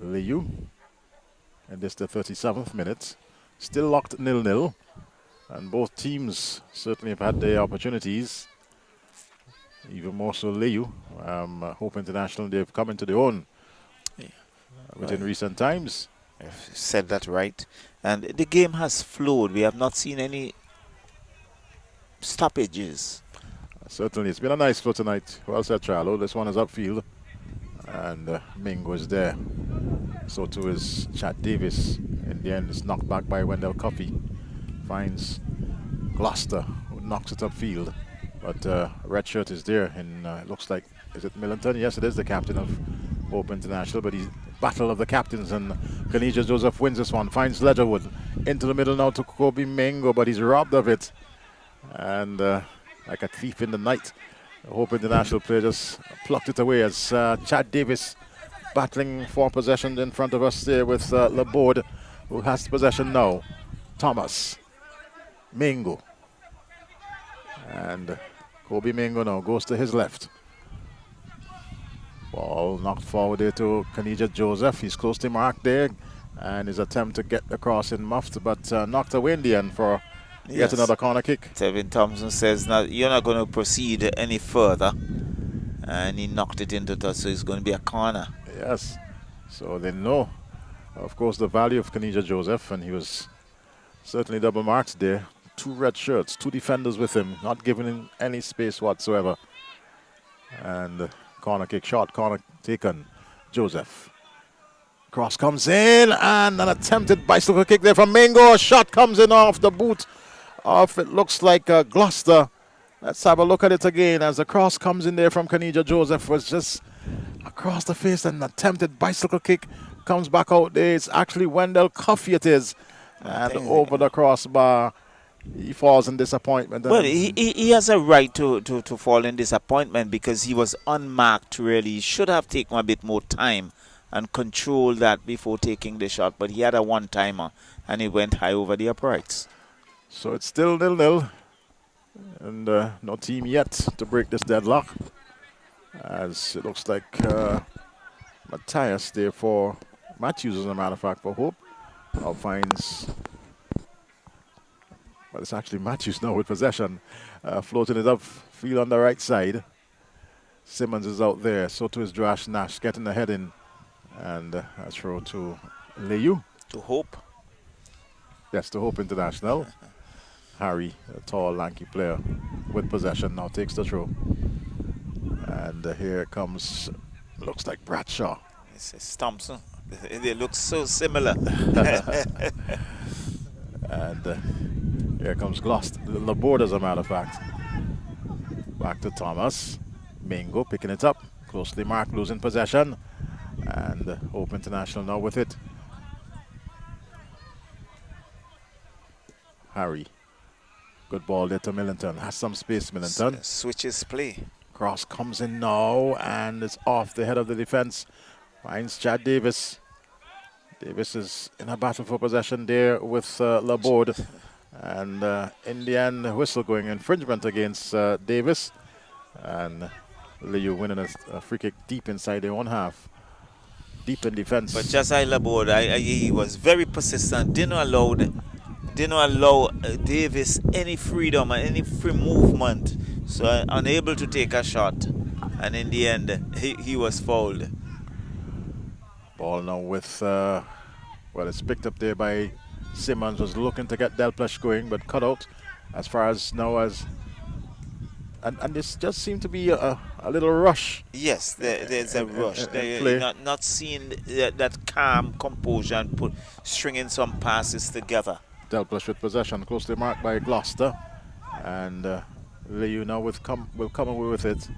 Layou. And this the 37th minute. Still locked 0-0. And both teams certainly have had their opportunities. Even more so Layou. Hope International, they've come into their own within recent times. You've said that right. And the game has flowed. We have not seen any stoppages. Certainly, it's been a nice flow tonight. Well said, Charlo. This one is upfield. And Mingo is there. So too is Chad Davis. In the end, it's knocked back by Wendell Coffey. Finds Gloucester, who knocks it upfield. But red shirt is there. And it looks like, is it Millington? Yes, it is the captain of Hope International. But he's battle of the captains. And Kanija Joseph wins this one. Finds Ledgerwood. Into the middle now to Kobe Mingo. But he's robbed of it. And like a thief in the night, the Hope International player just plucked it away as Chad Davis battling for possession in front of us there with Laborde, who has possession now. Thomas. Mingo. And Kobe Mingo now goes to his left. Ball knocked forward there to Kanija Joseph. He's closely marked there. And his attempt to get across in muffed, but knocked away in the end for yet another corner kick. Tevin Thompson says, you're not going to proceed any further. And he knocked it into touch, so it's going to be a corner. Yes. So they know, of course, the value of Kanija Joseph, and he was certainly double marked there. 2 red shirts, 2 defenders with him, not giving him any space whatsoever. And corner kick shot, corner taken. Joseph. Cross comes in, and an attempted bicycle kick there from Mingo. A shot comes in off the boot of, it looks like Gloucester. Let's have a look at it again as the cross comes in there from Kanija Joseph. Was just across the face, and an attempted bicycle kick comes back out there. It's actually Wendell Coffey it is. And over the crossbar, he falls in disappointment. Well, he has a right to fall in disappointment because he was unmarked really. He should have taken a bit more time and control that before taking the shot, but he had a one-timer and he went high over the uprights. So it's still 0-0, and no team yet to break this deadlock, as it looks like Matthias there for Matthews, as a matter of fact, for Hope. Now finds, well, it's actually Matthews now with possession, floating it up field on the right side. Simmons is out there, so too is Josh Nash getting the head in. And a throw to Layou. To Hope. Yes, to Hope International. Harry, a tall, lanky player with possession, now takes the throw. And here comes, looks like Bradshaw. It's Thompson. They look so similar. And here comes Gloucester, Laborde, as a matter of fact. Back to Thomas. Mingo picking it up. Closely marked, losing possession. And Hope International now with it. Harry. Good ball there to Millington. Has some space, Millington. Switches play. Cross comes in now, and it's off the head of the defense. Finds Chad Davis. Davis is in a battle for possession there with Laborde. And in the end, whistle going, infringement against Davis. And Layou winning a free kick deep inside their own half. Deep in defense. But just Laborde, he was very persistent. Didn't allow Davis any freedom and any free movement. So unable to take a shot. And in the end, he was fouled. Ball now with, well, it's picked up there by Simmons. Was looking to get Delplesh going, but cut out as far as now as. And this just seemed to be a little rush. Yes, there's a rush. Not seeing that calm composure and stringing some passes together. Delplesh with possession, closely marked by Gloucester. And Layou now will come away with it.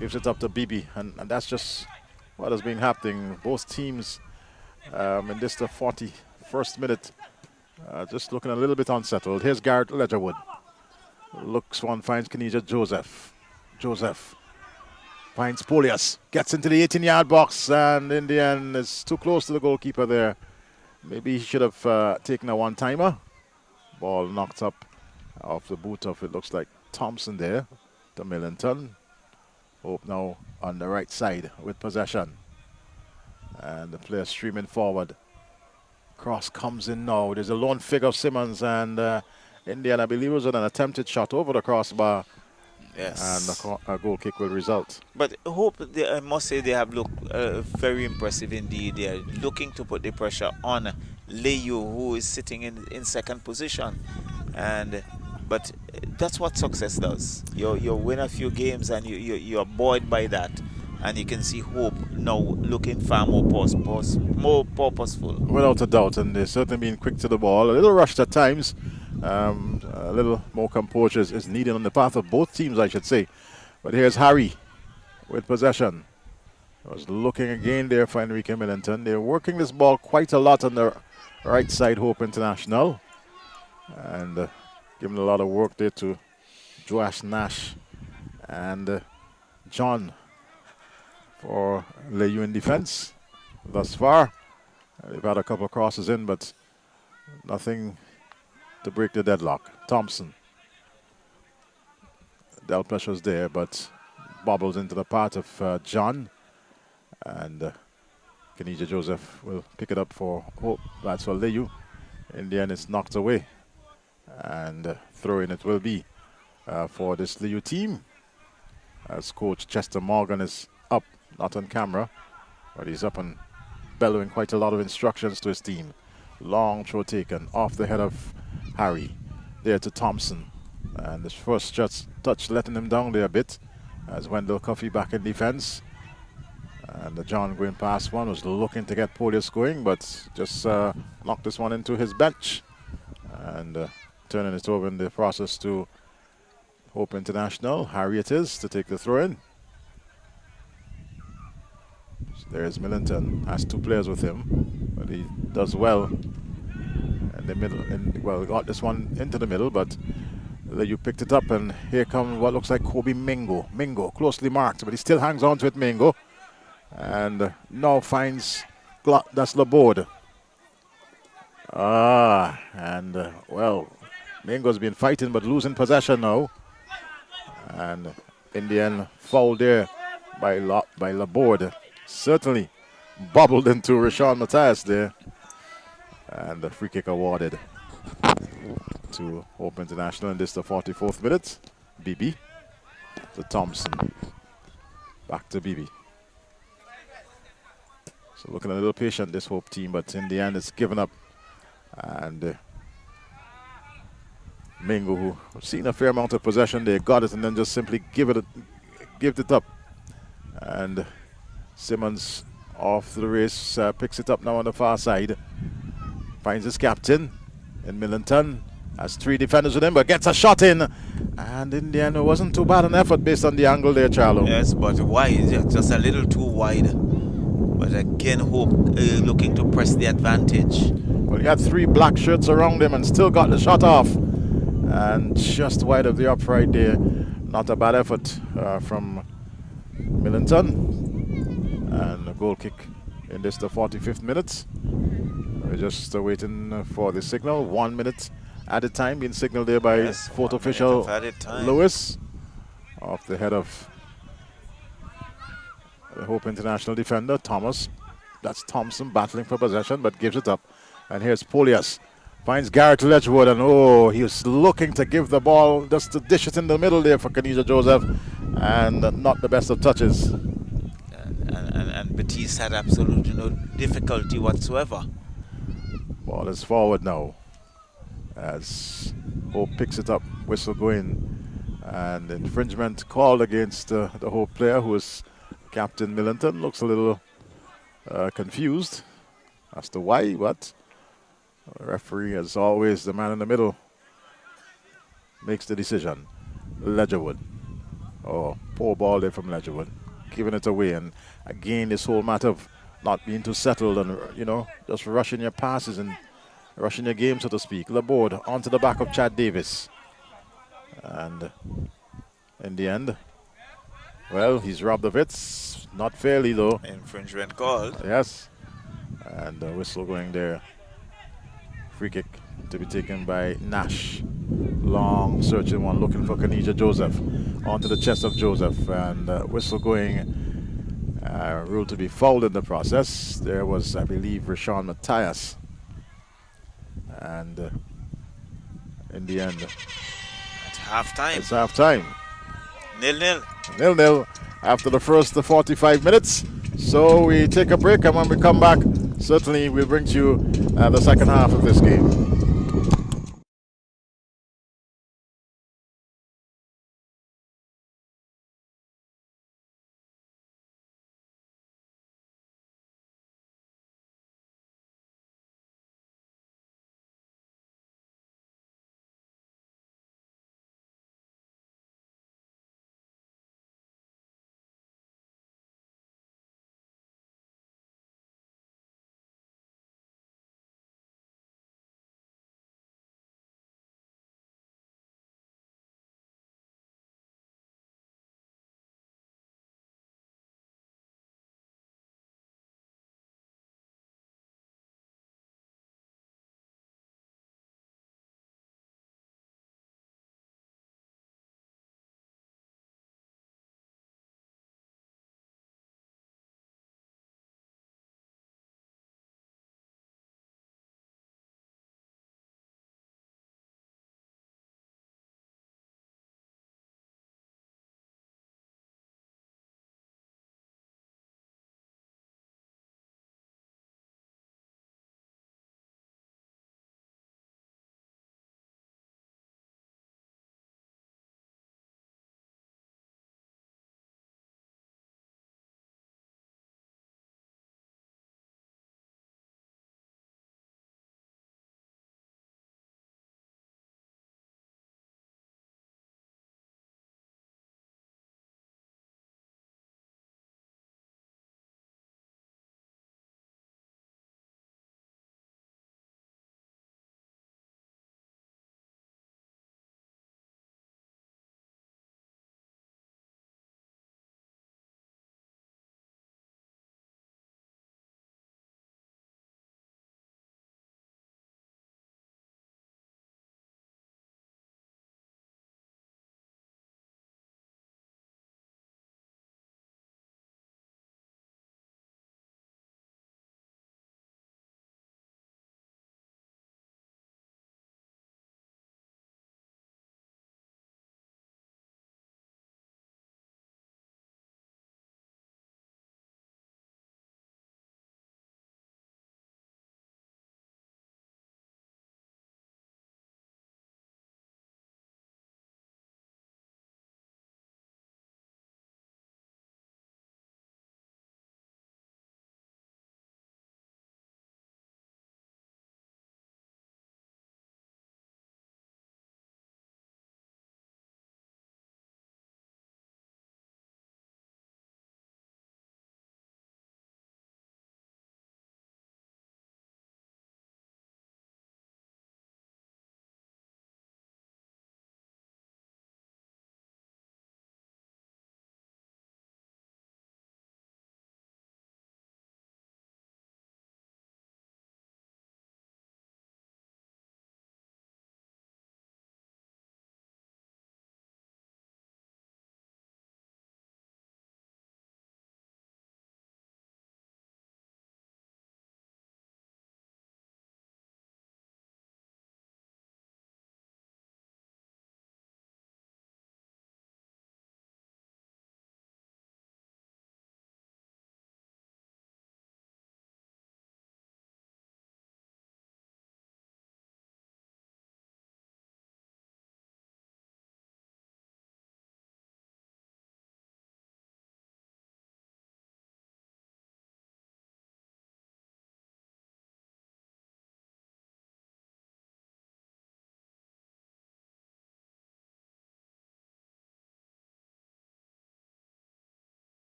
gives it up to Bibi, and that's just what has been happening. Both teams in this the 41st minute just looking a little bit unsettled. Here's Garrett Ledgerwood. Looks one, finds Kenija Joseph. Joseph finds Polius, gets into the 18-yard box, and in the end is too close to the goalkeeper there. Maybe he should have taken a one-timer. Ball knocked up off the boot of, it looks like, Thompson there to Millington. Hope now on the right side with possession. And the player streaming forward. Cross comes in now. There's a lone figure of Simmons, and Indiana, I believe, was an attempted shot over the crossbar. Yes. And a goal kick will result. But I must say they have looked very impressive indeed. They are looking to put the pressure on Layou, who is sitting in second position. But that's what success does. You win a few games and you're buoyed by that. And you can see Hope now looking far more purposeful. Without a doubt, and they're certainly being quick to the ball. A little rushed at times. A little more composure is needed on the part of both teams, I should say. But here's Harry with possession. I was looking again there for Enrique Millington. They're working this ball quite a lot on the right side, Hope International. And giving a lot of work there to Joash Nash and John for Layou in defense thus far. They've had a couple of crosses in, but nothing to break the deadlock. Thompson. Dealt pressure's there, but bobbles into the path of John. And Kenija Joseph will pick it up for Hope. That's for Layou. In the end, it's knocked away. And throw-in it will be for this Layou team. As Coach Chester Morgan is up, not on camera, but he's up and bellowing quite a lot of instructions to his team. Long throw taken off the head of Harry. There to Thompson. And this first touch letting him down there a bit as Wendell Coffey back in defense. And the John going past one was looking to get Polius going, but just knocked this one into his bench. And turning it over in the process to Hope International. Harry it is to take the throw in. So there's Millington, has two players with him, but he does well in the middle. Well, got this one into the middle, but you picked it up, and here comes what looks like Kobe Mingo. Mingo, closely marked, but he still hangs on to it, Mingo. And now finds that's Laborde. Well, Mingo's been fighting but losing possession now. And in the end, foul there by Laborde. Certainly bobbled into Rashawn Matthias there. And the free kick awarded to Hope International in this the 44th minute. Bibi to Thompson. Back to Bibi. So looking a little patient, this Hope team, but in the end it's given up. And Mingo, who have seen a fair amount of possession, they got it and then just simply give it up. And Simmons off the race, picks it up now on the far side. Finds his captain in Millington. Has three defenders with him, but gets a shot in. And in the end, it wasn't too bad an effort based on the angle there, Charlo. Yes, but wide, just a little too wide. But again, Hope looking to press the advantage. Well, he had three black shirts around him and still got the shot off. And just wide of the upright there. Not a bad effort from Millington. And a goal kick in this, the 45th minute. We're just waiting for the signal. 1 minute at a time, being signaled there by fourth official Lewis. Off the head of the Hope International defender, Thomas. That's Thompson battling for possession, but gives it up. And here's Polius. Finds Garrett Ledgewood, and he was looking to give the ball, just to dish it in the middle there for Kenija Joseph, and not the best of touches. And Batiste had absolutely no difficulty whatsoever. Ball is forward now as Hope picks it up, whistle going, and infringement called against the Hope player, who is Captain Millington. Looks a little confused as to why, but the referee, as always, the man in the middle, makes the decision. Ledgerwood. Oh, poor ball there from Ledgerwood, giving it away. And again, this whole matter of not being too settled and, just rushing your passes and rushing your game, so to speak. Laborde onto the back of Chad Davis. And in the end, well, he's robbed of it. Not fairly, though. Infringement called. Yes. And the whistle going there. Free kick to be taken by Nash. Long searching one, looking for Kanija Joseph. Onto the chest of Joseph. And whistle going. Ruled to be fouled in the process. There was, I believe, Rashawn Matthias. And in the end, At half-time. it's half-time. 0-0. 0-0 after the first 45 minutes. So we take a break, and when we come back, certainly we'll bring to you the second half of this game.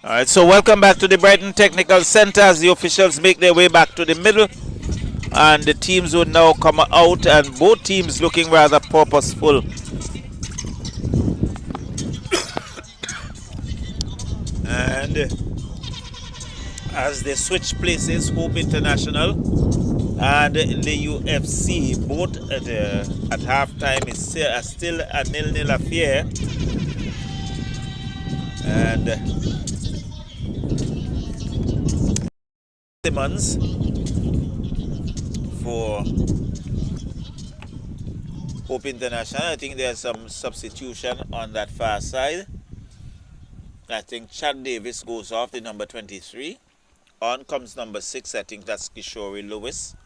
All right, so welcome back to the Brighton Technical Center as the officials make their way back to the middle. And the teams would now come out, and both teams looking rather purposeful. And as they switch places, Hope International and Layou FC, both at halftime, is still a 0-0 affair. And Simmons for Hope International. I think there's some substitution on that far side. I think Chad Davis goes off, the number 23. On comes number 6. I think that's Kishore Lewis.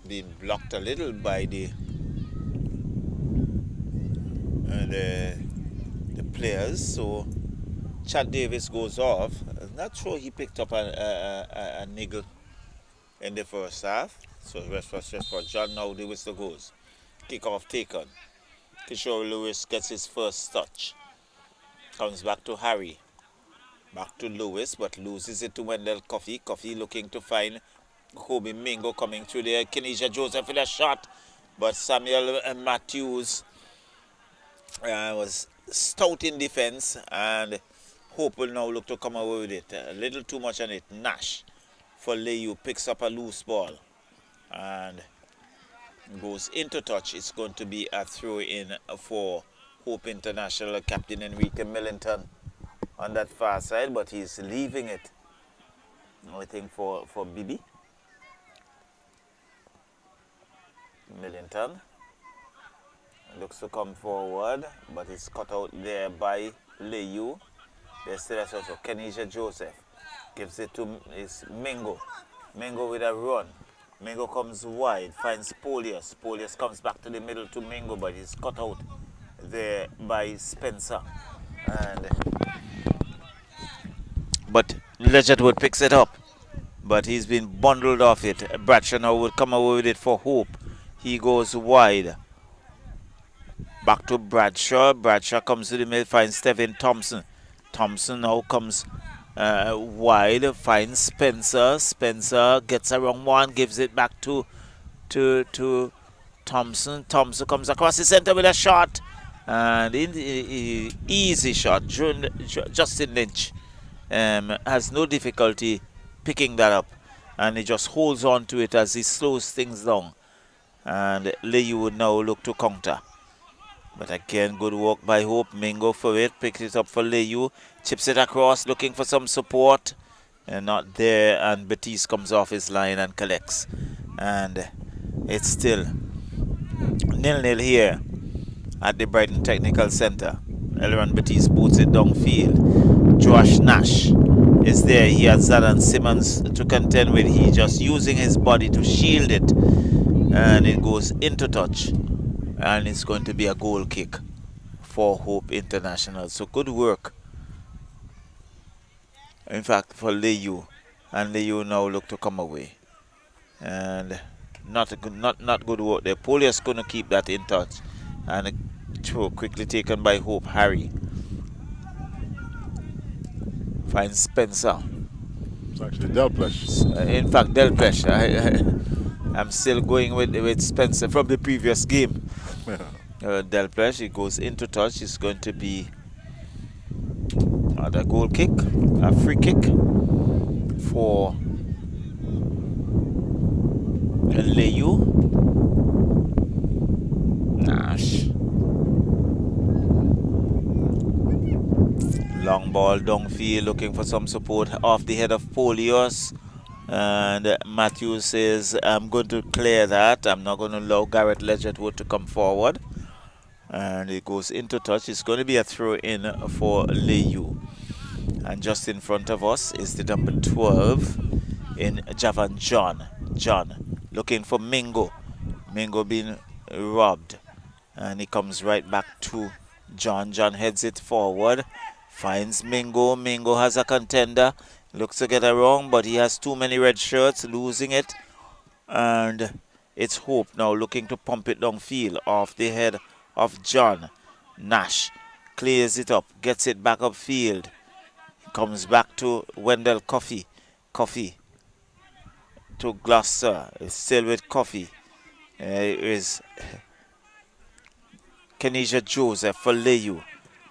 Being blocked a little by the players. So Chad Davis goes off. I'm not sure he picked up a niggle in the first half. So rest for John. Now the whistle goes. Kickoff taken. Kishore Lewis gets his first touch. Comes back to Harry. Back to Lewis, but loses it to Wendell Coffey. Coffey looking to find Kobe Mingo coming through there. Kenisha Joseph with a shot. But Samuel Matthews was stout in defense, and Hope will now look to come away with it. A little too much on it. Nash for Layou picks up a loose ball and goes into touch. It's going to be a throw in for Hope International, Captain Enrique Millington on that far side, but he's leaving it, I think, for Bibi. Millington looks to come forward, but it's cut out there by Layou. There's still also Kenisha Joseph. Gives it to Mingo. Mingo with a run. Mingo comes wide, finds Polius. Polius comes back to the middle to Mingo, but he's cut out there by Spencer. But Ledgerwood picks it up, but he's been bundled off it. Bradshaw now would come away with it for Hope. He goes wide. Back to Bradshaw. Bradshaw comes to the middle, finds Stephen Thompson. Thompson now comes wide, finds Spencer. Spencer gets around one, gives it back to Thompson. Thompson comes across the center with a shot. And easy shot. Justin Lynch has no difficulty picking that up. And he just holds on to it as he slows things down. And Layou would now look to counter. But again, good work by Hope. Mingo for it, picks it up for Layou. Chips it across, looking for some support. And not there. And Batiste comes off his line and collects. And it's still 0-0 here at the Brighton Technical Center. Elron Batiste boots it downfield. Josh Nash is there. He has Zadan Simmons to contend with. He just using his body to shield it. And it goes into touch. And it's going to be a goal kick for Hope International. So good work, in fact, for Layou. And Layou now look to come away. And not good work there. Polius going to keep that in touch. And a throw quickly taken by Hope. Harry finds Spencer. It's actually Delplesh. In fact, Delplesh. I'm still going with Spencer from the previous game. Delplesh, he goes into touch. It's going to be another goal kick, a free kick for Layou. Nash. Long ball downfield, looking for some support off the head of Polius. And Matthews says, I'm going to clear that. I'm not going to allow Garrett Ledgerwood to come forward. And it goes into touch. It's going to be a throw in for Layou. And just in front of us is the number 12 in Javan John. John looking for Mingo. Mingo being robbed. And he comes right back to John. John heads it forward. Finds Mingo. Mingo has a contender. Looks to get it wrong, but he has too many red shirts, losing it. And it's Hope now looking to pump it downfield off the head of John. Nash clears it up, gets it back upfield. Comes back to Wendell Coffey. Coffey to Gloucester. It's still with Coffey. It is Kenisha Joseph for Layou.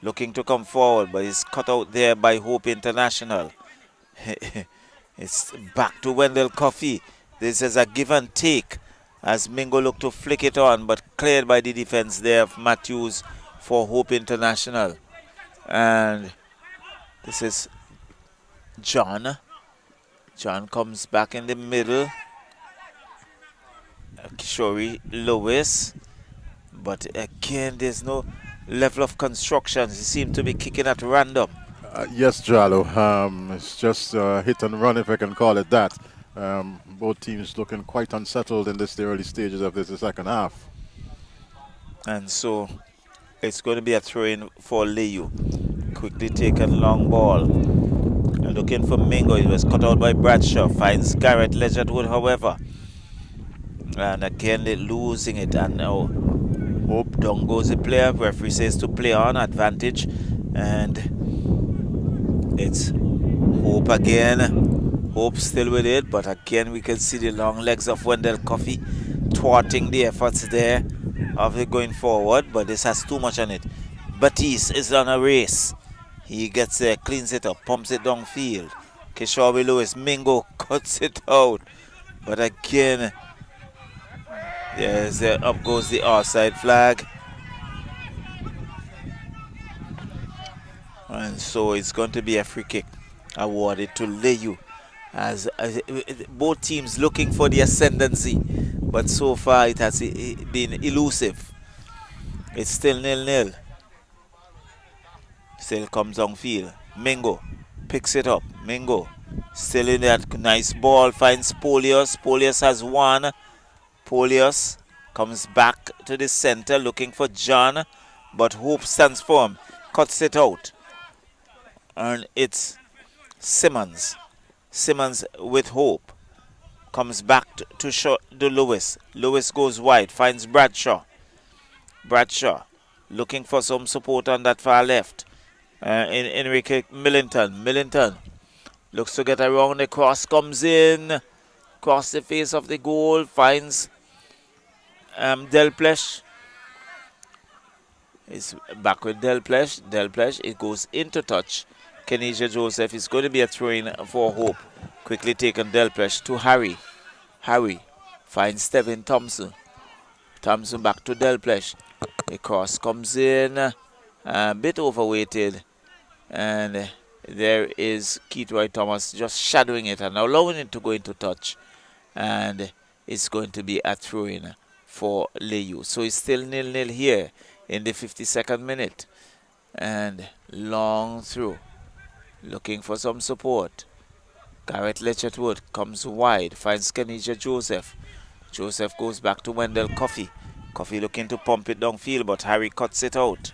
Looking to come forward, but he's cut out there by Hope International. It's back to Wendell Coffey. This is a give and take as Mingo looked to flick it on, but cleared by the defense there of Matthews for Hope International. And this is John. John comes back in the middle. Kishori Lewis. But again, there's no level of construction. He seems to be kicking at random. Yes, Jalo. It's just hit and run, if I can call it that. Both teams looking quite unsettled in the early stages of this second half. And so it's going to be a throw-in for Layou. Quickly taken long ball. Looking for Mingo. It was cut out by Bradshaw. Finds Garrett Ledgerwood, however. And again, they're losing it. And now Hope down goes the player. Referee says to play on, advantage. And it's Hope again. Hope still with it, but again we can see the long legs of Wendell Coffey thwarting the efforts there of it going forward, but this has too much on it. Batiste is on a race. He gets there, cleans it up, pumps it downfield. Kishore Lewis, Mingo cuts it out. But again, up goes the offside flag. And so it's going to be a free kick awarded to Layou. As both teams looking for the ascendancy, but so far it has been elusive. It's still 0-0. Still comes downfield. Mingo picks it up. Mingo still in that nice ball. Finds Polius. Polius has one. Polius comes back to the center looking for John, but Hope stands firm. Cuts it out. And it's Simmons. Simmons with Hope. Comes back to Lewis. Lewis goes wide. Finds Bradshaw. Bradshaw looking for some support on that far left. In Enrique Millington. Millington looks to get around. The cross comes in. Across the face of the goal. Finds Delplesh. It's back with Delplesh. Delplesh. It goes into touch. Kenisha Joseph is going to be a throw-in for Hope. Quickly taken Delplesh to Harry. Harry finds Stephen Thompson. Thompson back to Delplesh. The cross comes in. A bit overweighted. And there is Keith Roy Thomas just shadowing it and allowing it to go into touch. And it's going to be a throw-in for Layou. So it's still 0-0 here in the 52nd minute. And long through. Looking for some support. Garrett Ledgerwood comes wide. Finds Kenisha Joseph. Joseph goes back to Wendell Coffey. Coffey looking to pump it downfield, but Harry cuts it out.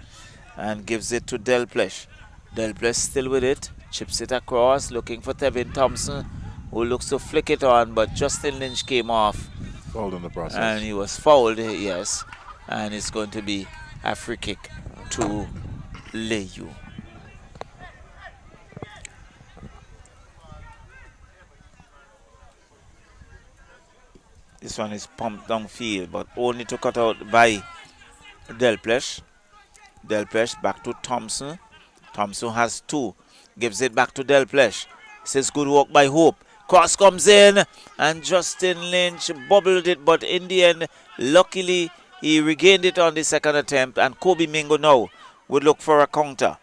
And gives it to Delplesh. Delplesh still with it. Chips it across. Looking for Tevin Thompson, who looks to flick it on, but Justin Lynch came off. Fouled in the process. And he was fouled, yes. And it's going to be a free kick to Layou. This one is pumped downfield, but only to cut out by Delplesh. Delplesh back to Thompson. Thompson has two. Gives it back to Delplesh. Says good work by Hope. Cross comes in, and Justin Lynch bubbled it, but in the end, luckily, he regained it on the second attempt, and Kobe Mingo now would look for a counter.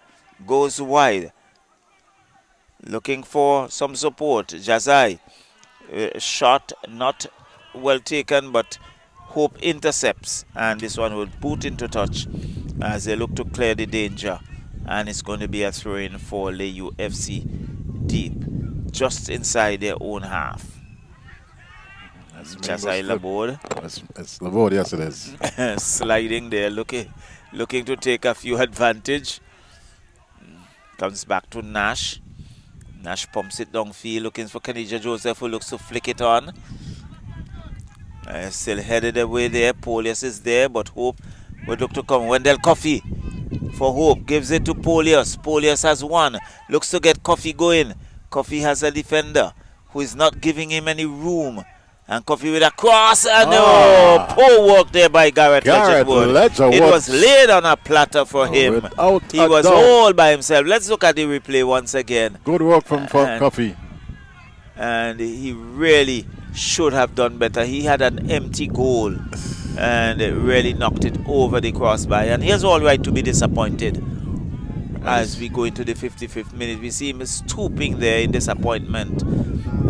Goes wide. Looking for some support. Jazai. Shot not well taken, but Hope intercepts, and this one will boot into touch as they look to clear the danger, and it's going to be a throw-in for Layou FC deep, just inside their own half. Jazai Laborde. It's Laborde, yes it is. Sliding there, looking to take a few advantage. Comes back to Nash. Nash pumps it downfield, looking for Kenisha Joseph, who looks to flick it on. Still headed away there. Polius is there, but Hope would look to come. Wendell Coffey for Hope. Gives it to Polius. Polius has one. Looks to get Coffee going. Coffee has a defender who is not giving him any room. And Coffee with a cross. And poor work there by Garrett Ledgerwood. It was laid on a platter for him. He was all by himself. Let's look at the replay once again. Good work from Coffee. And he really should have done better. He had an empty goal and really knocked it over the crossbar. And he's all right to be disappointed. As we go into the 55th minute, we see him stooping there in disappointment.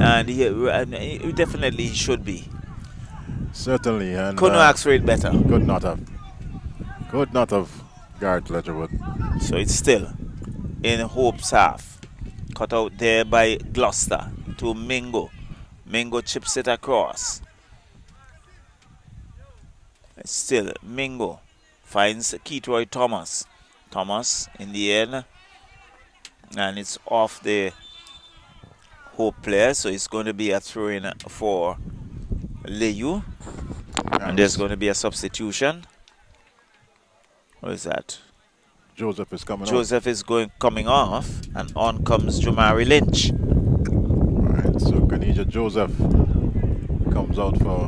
And he definitely should be. Certainly. And couldn't ask for it better. Could not have. Could not have, Garrett Ledgerwood. So it's still in Hope's half. Cut out there by Gloucester to Mingo. Mingo chips it across. Still, Mingo finds Keithroy Thomas. Thomas in the end. And it's off the Hope player. So it's going to be a throw-in for Layou. And there's going to be a substitution. What is that? Joseph is coming off. Joseph is coming off. And on comes Jomari Lynch. Alright, so Kanija Joseph comes out for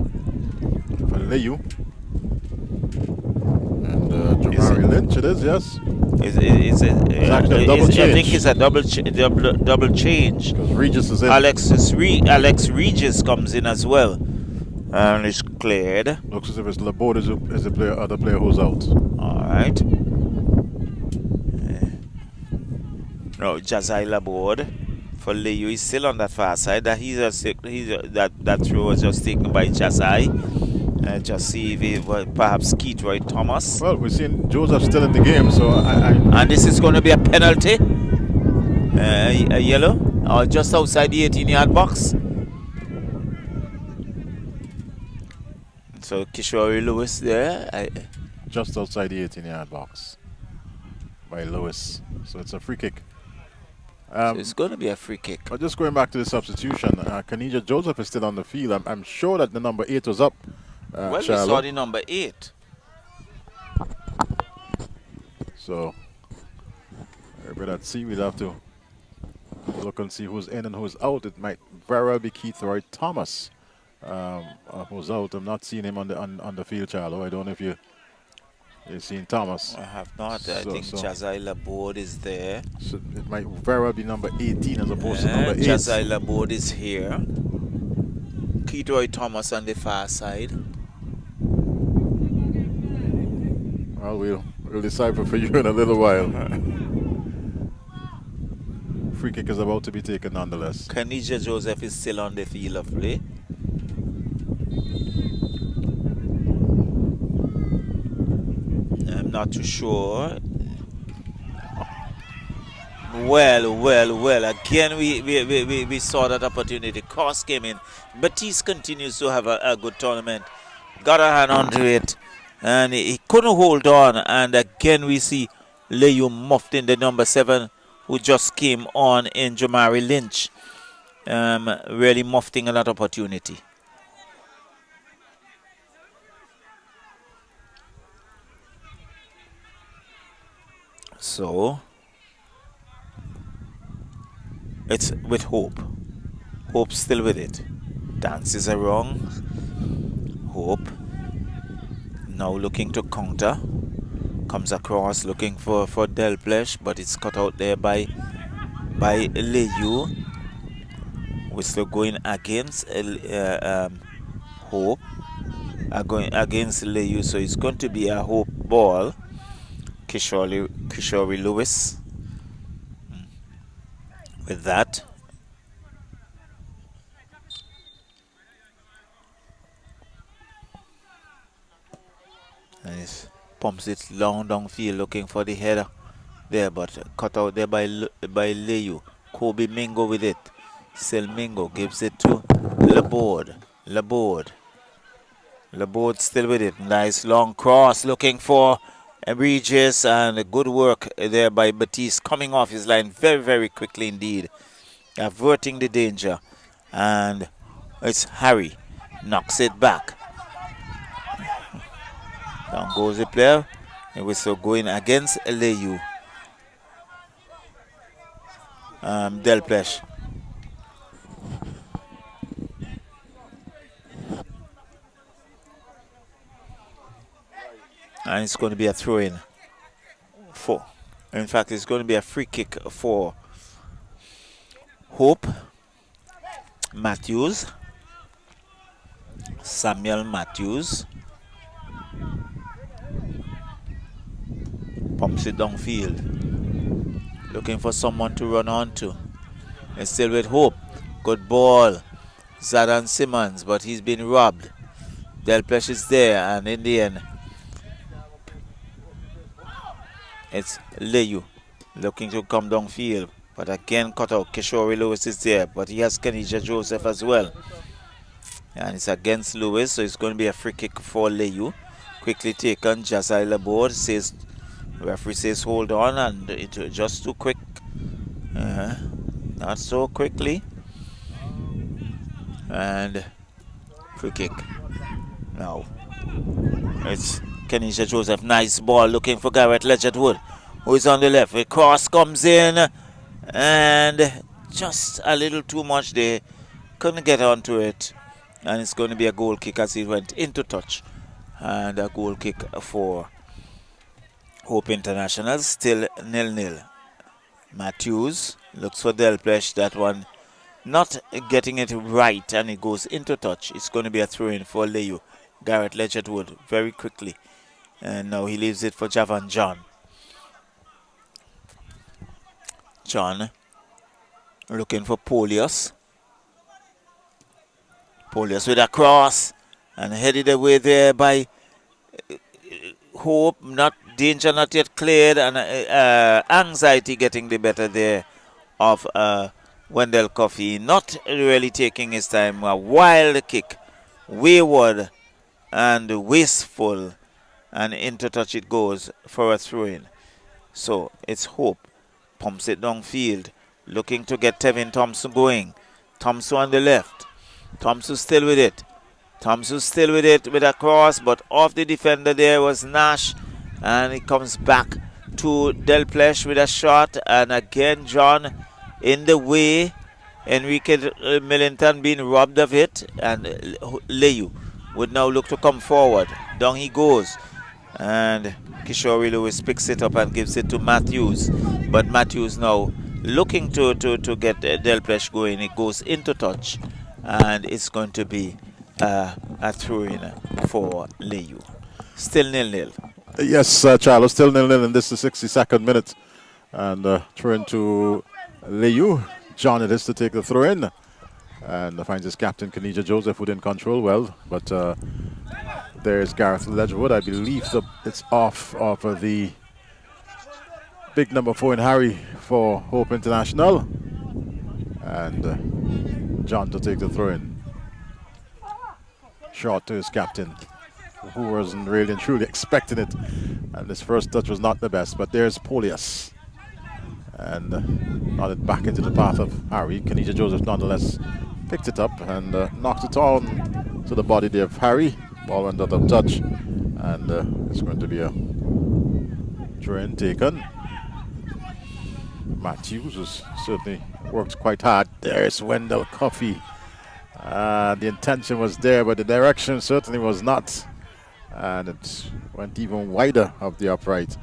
Layou. And Jomari Lynch it is, yes. It's actually a double change. I think it's a double change. Because Regis is in. Alex Regis comes in as well. And it's cleared. Looks as if it's Laborde is the other player who's out. Alright. No, Jazai Laborde for Layou. He's still on that far side. That throw was just taken by Jazai. Just see if it was perhaps Keithroy Thomas. Well, we're seeing Joseph still in the game, so And this is going to be a penalty. A yellow. Or just outside the 18-yard box. So Kishore Lewis there. Just outside the 18-yard box by Lewis. So it's a free kick. So it's going to be a free kick. Just going back to the substitution, Kanija Joseph is still on the field. I'm sure that the number 8 was up. Well, we saw the number 8. So, let's see. We'll have to look and see who's in and who's out. It might very well be Keithroy Thomas who's out. I'm not seeing him on the field, Charlo. I don't know if you've seen Thomas. I have not. I think Jazai Laborde is there. So it might very well be number 18 as opposed to number 8. Jazai Laborde is here. Keithroy Thomas on the far side. Well, we'll decipher for you in a little while. Free kick is about to be taken nonetheless. Kanija Joseph is still on the field of play. I'm not too sure. Well. Again, we saw that opportunity. Cross came in. Batiste continues to have a good tournament. Got a hand onto it. And he couldn't hold on. And again, we see Layou muffed in the number 7, who just came on in Jomari Lynch. Really muffing that opportunity. So, it's with Hope. Hope still with it. Dances are wrong. Hope now looking to counter. Comes across looking for Delplesh, but it's cut out there by Layou. We're still going against Hope. Going against Layou, so it's going to be a Hope ball. Kishore Lewis with that. And he pumps it long downfield looking for the header there, but cut out there by Layou. Kobe Mingo with it. Still Mingo gives it to Laborde. Laborde still with it. Nice long cross looking for Regis, and good work there by Batiste, coming off his line very, very quickly indeed, averting the danger. And it's Harry, knocks it back. Down goes the player. A whistle going against Layou. Delpech. And it's going to be a throw-in for. In fact, it's going to be a free kick for Hope Matthews. Samuel Matthews. Pumps it downfield. Looking for someone to run onto. It's still with Hope. Good ball. Zadan Simmons, but he's been robbed. Delpech is there, and in the end, it's Layou looking to come downfield, but again cut out. Kishore Lewis is there, but he has Kenija Joseph as well. And it's against Lewis, so it's going to be a free kick for Layou. Quickly taken. Jazai Laborde says, referee says hold on, and it just too quick. Not so quickly. And free kick. Now it's Kenija Joseph. Nice ball looking for Garrett Ledgerwood, who is on the left. A cross comes in, and just a little too much there. Couldn't get onto it. And it's going to be a goal kick as he went into touch. And a goal kick for Hope International. Still 0-0. Matthews looks for Delpech. That one not getting it right, and it goes into touch. It's going to be a throw-in for Layou. Garrett Ledgerwood very quickly. And now he leaves it for Javan John. John looking for Polius. Polius with a cross and headed away there by Hope. Not danger, not yet cleared, and anxiety getting the better there of Wendell Coffey. Not really taking his time. A wild kick, wayward and wasteful, and into touch it goes for a throw-in. So it's Hope. Pumps it downfield, looking to get Tevin Thompson going. Thompson on the left. Thompson still with it. Thompson still with it with a cross, but off the defender there was Nash, and it comes back to Delpech with a shot, and again John in the way. Enrique Millington being robbed of it, and Layou would now look to come forward. Down he goes, and Kishore Lewis picks it up and gives it to Matthews, but Matthews now looking to get Delpech going. It goes into touch, and it's going to be a throw-in for Layou. Still 0-0. Yes, Charles, still 0-0 in this is the 62nd minute. And throw-in to Layou. John it is to take the throw-in. And finds his captain, Kenija Joseph, who didn't control well. But there's Gareth Ledgerwood. I believe it's off of the big number 4 in Harry for Hope International. And John to take the throw-in. Short to his captain, who wasn't really and truly expecting it. And his first touch was not the best. But there's Polius. And nodded back into the path of Harry. Kenija Joseph nonetheless picked it up and knocked it on to the body there of Harry. Ball went out of touch. And it's going to be a throw-in taken. Matthews has certainly worked quite hard. There's Wendell Coffey. The intention was there, but the direction certainly was not. And it went even wider of the upright.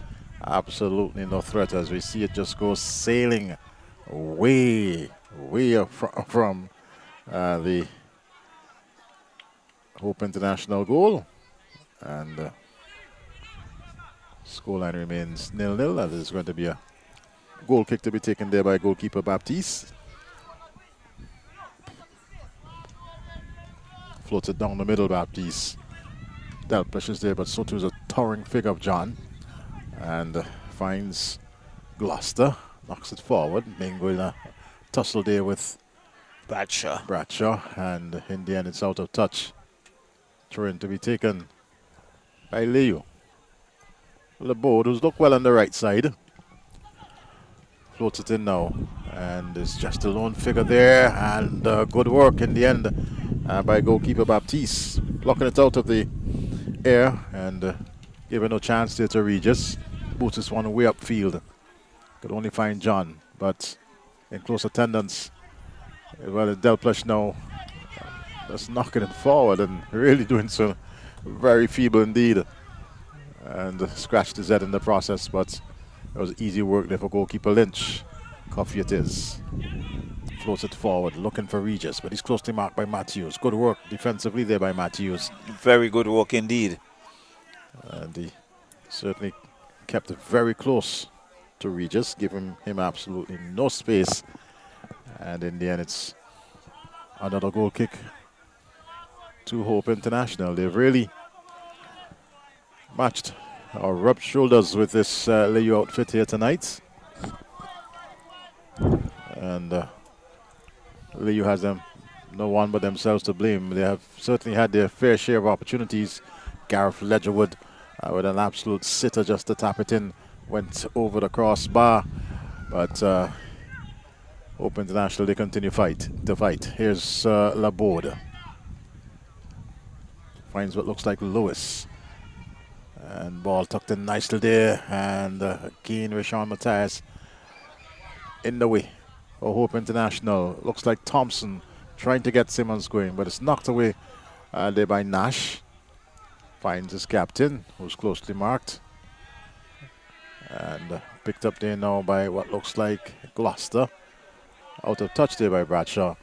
Absolutely no threat as we see it just go sailing way up from the Hope International goal. And scoreline remains 0-0. And there's going to be a goal kick to be taken there by goalkeeper Baptiste. Floats it down the middle, Baptiste. Delpech is there, but so too is a towering figure of John. And finds Gloucester, knocks it forward. Mingo in a tussle there with Bradshaw. And in the end, it's out of touch. Throw-in to be taken by Layou. Laborde, who's looked well on the right side. Floats it in now. And it's just a lone figure there. And good work in the end by goalkeeper Baptiste. Blocking it out of the air and Given no chance there to Regis. Boots this one way upfield. Could only find John, but in close attendance. Well, Delplush now just knocking it forward and really doing so very feeble indeed. And scratched his head in the process, but it was easy work there for goalkeeper Lynch. Coffee it is. Floats it forward, looking for Regis, but he's closely marked by Matthews. Good work defensively there by Matthews. Very good work indeed. And he certainly kept it very close to Regis, giving him absolutely no space. And in the end, it's another goal kick to Hope International. They've really matched or rubbed shoulders with this Layou outfit here tonight. And Layou has them, no one but themselves to blame. They have certainly had their fair share of opportunities. Gareth Ledgerwood with an absolute sitter just to tap it in, went over the crossbar. But Hope International, they continue to fight. Here's Laborde. Finds what looks like Lewis. And ball tucked in nicely there. And again, Rashawn Matthias in the way. Hope International. Looks like Thompson trying to get Simmons going, but it's knocked away there by Nash. Finds his captain, who's closely marked. And picked up there now by what looks like Gloucester. Out of touch there by Bradshaw.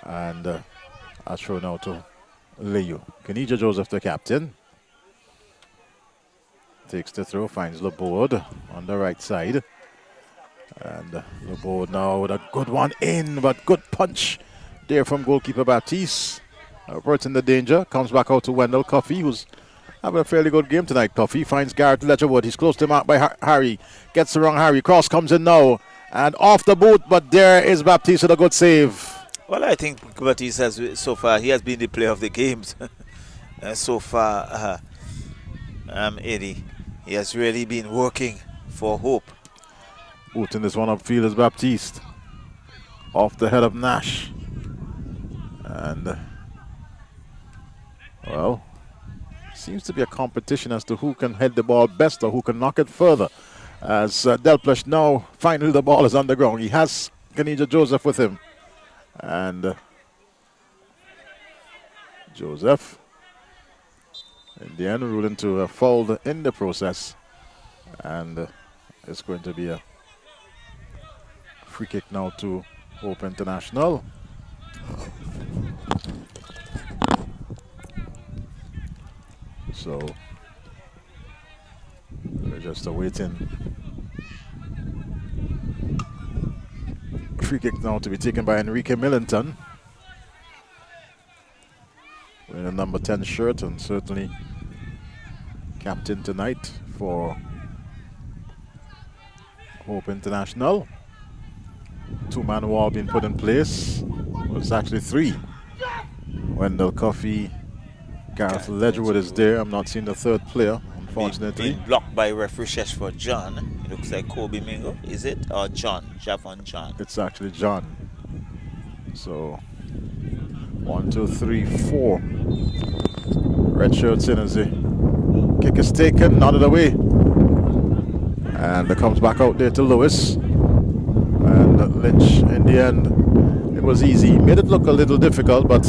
And a throw now to Layou. Kenija Joseph, the captain. Takes the throw, finds Laborde on the right side. And Laborde now with a good one in, but good punch there from goalkeeper Baptiste. Averting the danger, comes back out to Wendell Coffey, who's having a fairly good game tonight. Coffey finds Garrett Ledgerwood. He's close to mark by Harry. Gets the wrong Harry. Cross comes in now. And off the boot, but there is Baptiste with a good save. Well, I think Baptiste has, so far, he has been the player of the games. So far, Eddie, he has really been working for Hope. Booting this one upfield is Baptiste. Off the head of Nash. And, well, seems to be a competition as to who can head the ball best or who can knock it further. As Delplush now, finally the ball is on the ground. He has Kenija Joseph with him. And Joseph, in the end, ruling to a foul in the process. And it's going to be a free kick now to Hope International. So we're just awaiting free kick now to be taken by Enrique Millington. Wearing a number 10 shirt and certainly captain tonight for Hope International. Two-man wall being put in place. Well, it's actually three. Wendell Coffey, Gareth Ledgerwood is there. I'm not seeing the third player, unfortunately. Being blocked by referee Sheshford John. It looks like Kobe Mingo, is it? Or John, Javon John. It's actually John. So 1, 2, 3, 4. Red shirts in as the kick is taken, nodded away. And it comes back out there to Lewis. And Lynch, in the end, it was easy. Made it look a little difficult, but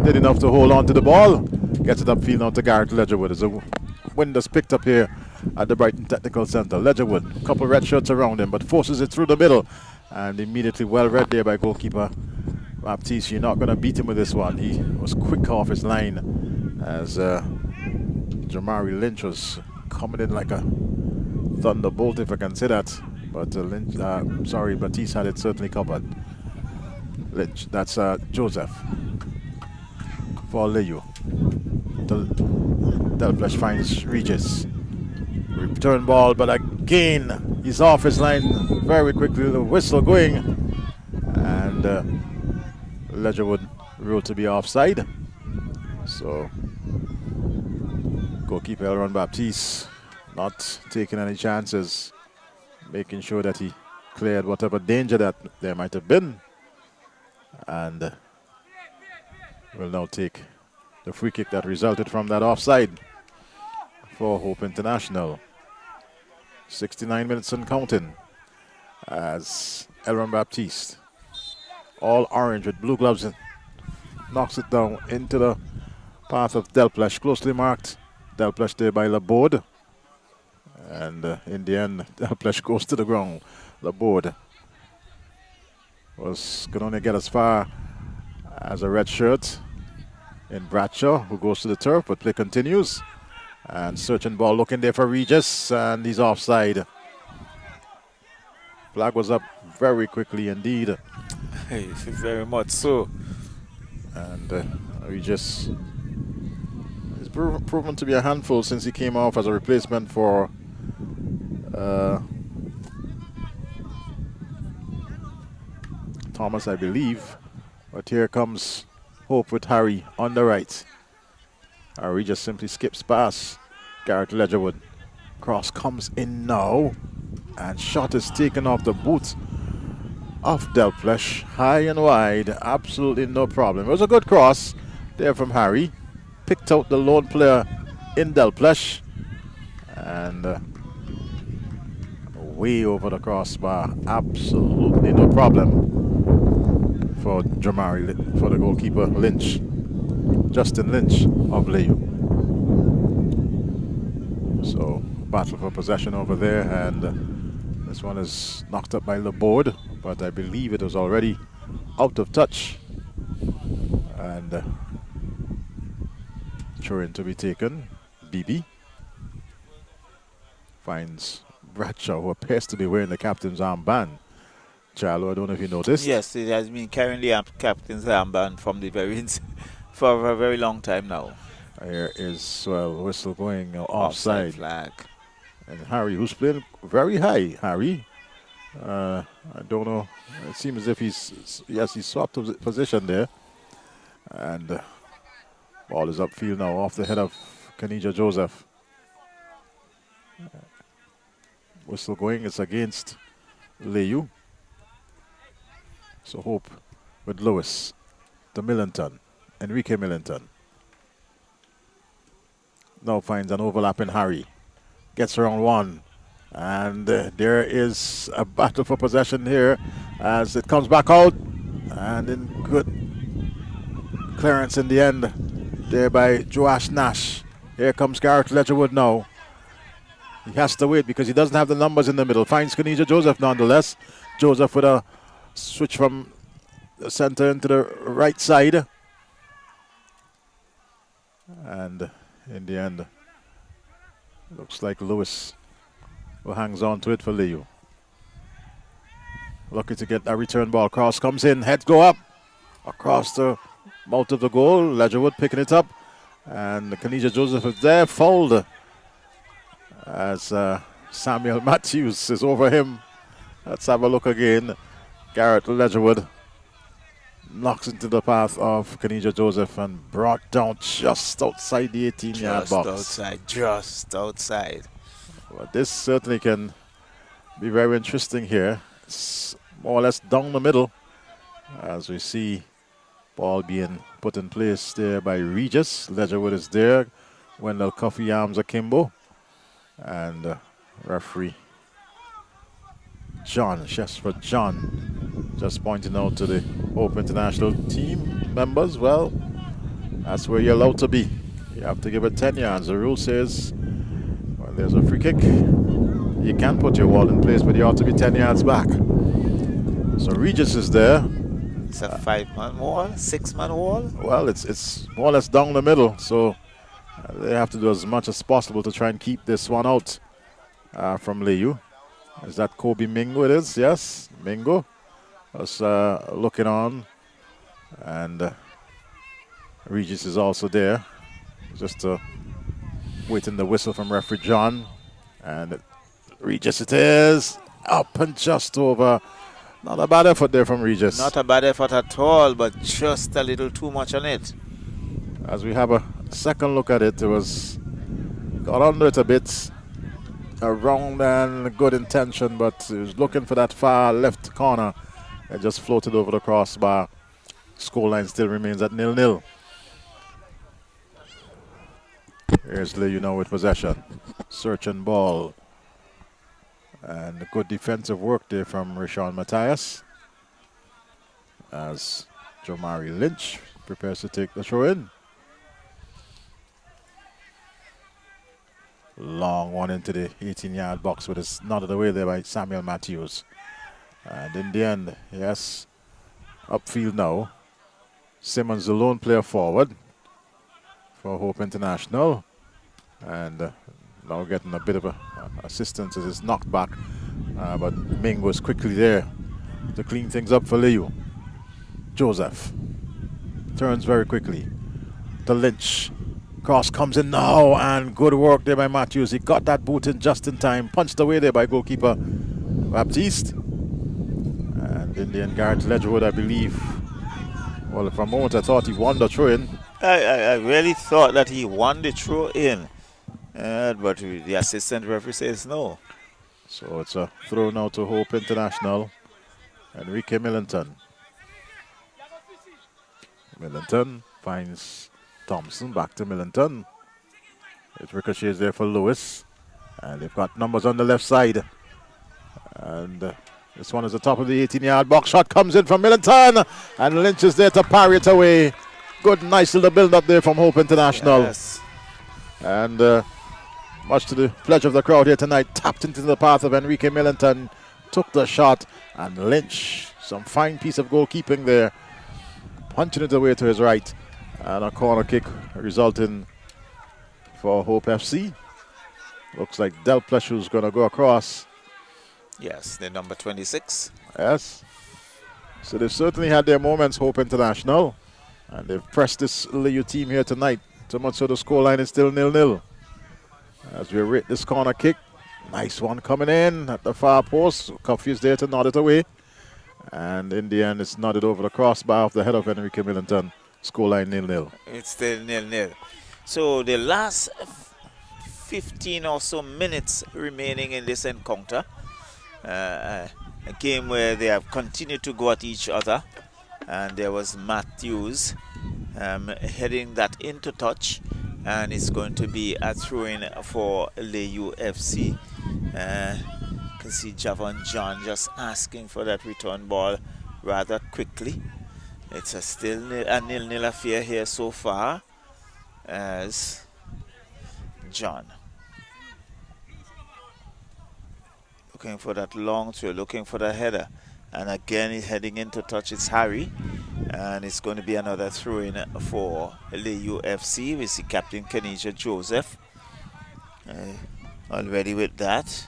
did enough to hold on to the ball. Gets it upfield now to Garrett Ledgerwood. As a wind is picked up here at the Brighton Technical Centre. Ledgerwood, a couple of red shirts around him, but forces it through the middle. And immediately well read there by goalkeeper Baptiste. You're not going to beat him with this one. He was quick off his line as Jamari Lynch was coming in like a thunderbolt, if I can say that. But Baptiste had it certainly covered. Lynch, that's Joseph for Layou. Delplush finds Regis. Return ball, but again, he's off his line very quickly. The whistle going. And Ledgerwood ruled to be offside. So, goalkeeper Elron Baptiste not taking any chances, making sure that he cleared whatever danger that there might have been. And will now take the free kick that resulted from that offside for Hope International. 69 minutes and counting as Elron Baptiste, all orange with blue gloves, knocks it down into the path of Delplesh, closely marked. Delplesh there by Laborde. And in the end, Delplesh goes to the ground. Laborde could only get as far as a red shirt in Bradshaw, who goes to the turf, but play continues. And searching ball looking there for Regis, and he's offside. Flag was up very quickly indeed. Hey, very much so. And Regis is proven to be a handful since he came off as a replacement for Thomas, I believe. But here comes Hope with Harry on the right. Harry just simply skips past Garrett Ledgerwood. Cross comes in now, and shot is taken off the boot of Delplesh, high and wide, absolutely no problem. It was a good cross there from Harry. Picked out the lone player in Delplesh, and way over the crossbar, absolutely no problem for for the goalkeeper Lynch, Justin Lynch of Layou. So battle for possession over there, and this one is knocked up by Laborde, but I believe it was already out of touch. And throw-in to be taken. BB finds Bradshaw, who appears to be wearing the captain's armband. Charlo, I don't know if you noticed. Yes, it has been carrying the captain's armband from the for a very long time now. Here is whistle going offside flag. And Harry, who's playing very high, Harry. I don't know. It seems as if he swapped position there. And ball is upfield now, off the head of Kanija Joseph. Whistle going, it's against Layou. So Hope with Lewis to Millington, Enrique Millington. Now finds an overlap in Harry. Gets around one. And there is a battle for possession here as it comes back out. And in good clearance in the end there by Joash Nash. Here comes Garrett Ledgerwood now. He has to wait because he doesn't have the numbers in the middle. Finds Kanija Joseph nonetheless. Joseph with a switch from the center into the right side. And in the end, looks like Lewis who hangs on to it for Layou. Lucky to get a return ball. Cross comes in, heads go up across the mouth of the goal. Ledgerwood picking it up, and Kanija Joseph is there, fouled as Samuel Matthews is over him. Let's have a look again. Garrett Ledgerwood knocks into the path of Kanija Joseph and brought down just outside the 18-yard box. Just outside. Well, this certainly can be very interesting here. It's more or less down the middle as we see ball being put in place there by Regis. Ledgerwood is there. Wendell Coffee arms akimbo. And referee John, Shesford John, just pointing out to the Hope International team members, well, that's where you're allowed to be. You have to give it 10 yards. The rule says when there's a free kick, you can put your wall in place, but you ought to be 10 yards back. So Regis is there. It's a 5-man wall, 6-man wall? Well, it's more or less down the middle, so they have to do as much as possible to try and keep this one out from Layou. Is that Kobe Mingo? It is, yes. Mingo was looking on. And Regis is also there. Just waiting the whistle from referee John. And Regis it is. Up and just over. Not a bad effort there from Regis. Not a bad effort at all, but just a little too much on it. As we have a second look at it, it was got under it a bit. A wrong and good intention, but he was looking for that far left corner and just floated over the crossbar. Scoreline still remains at 0-0. Here's Layou now with possession. Search and ball. And good defensive work there from Rashawn Matthias. As Jomari Lynch prepares to take the throw in. Long one into the 18-yard box, but it's nodded away there by Samuel Matthews. And in the end, yes, upfield now. Simmons, the lone player forward for Hope International. And now getting a bit of assistance as it's knocked back. But Ming was quickly there to clean things up for Layou. Joseph turns very quickly to Lynch. Cross comes in now, and good work there by Matthews. He got that boot in just in time. Punched away there by goalkeeper Baptiste. And in the end, Garrett Ledgerwood, I believe. Well, for a moment I thought he won the throw-in. I really thought that he won the throw-in. But the assistant referee says no. So it's a throw now to Hope International. Enrique Millington. Millington finds Thompson, back to Millington. It ricochets there for Lewis. And they've got numbers on the left side. And this one is the top of the 18-yard box. Shot comes in from Millington. And Lynch is there to parry it away. Good, nice little build-up there from Hope International. Yes. And much to the pleasure of the crowd here tonight, tapped into the path of Enrique Millington. Took the shot. And Lynch, some fine piece of goalkeeping there. Punching it away to his right. And a corner kick resulting for Hope FC. Looks like Del Pleshu's going to go across. Yes, the number 26. Yes. So they've certainly had their moments, Hope International. And they've pressed this Layou team here tonight. So much so the scoreline is still 0-0. As we rate this corner kick. Nice one coming in at the far post. Coffey is there to nod it away. And in the end, it's nodded over the crossbar off the head of Enrique Millington. Scoreline 0-0. It's still 0-0. So the last 15 or so minutes remaining in this encounter. A game where they have continued to go at each other. And there was Matthews heading that into touch. And it's going to be a throw-in for Layou FC. You can see Javon John just asking for that return ball rather quickly. It's still a 0-0 affair here so far, as John looking for that long throw, looking for the header, and again he's heading into touch. It's Harry, and it's going to be another throw-in for Layou FC. We see Captain Kenisha Joseph already with that.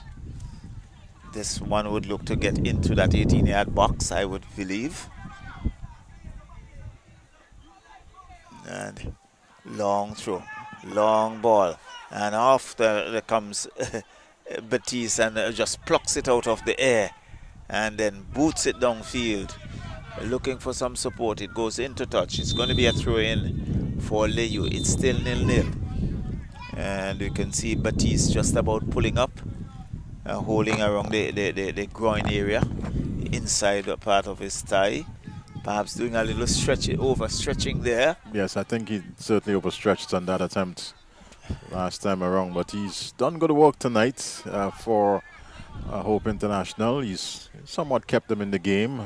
This one would look to get into that 18-yard box, I would believe. And long throw, long ball, and after there comes Batiste and just plucks it out of the air and then boots it downfield, looking for some support. It goes into touch. It's going to be a throw-in for Layou. It's still 0-0, and you can see Batiste just about pulling up, holding around the groin area, inside the part of his thigh. Perhaps doing a little overstretching there. Yes, I think he certainly overstretched on that attempt last time around, but he's done good work tonight for Hope International. He's somewhat kept them in the game.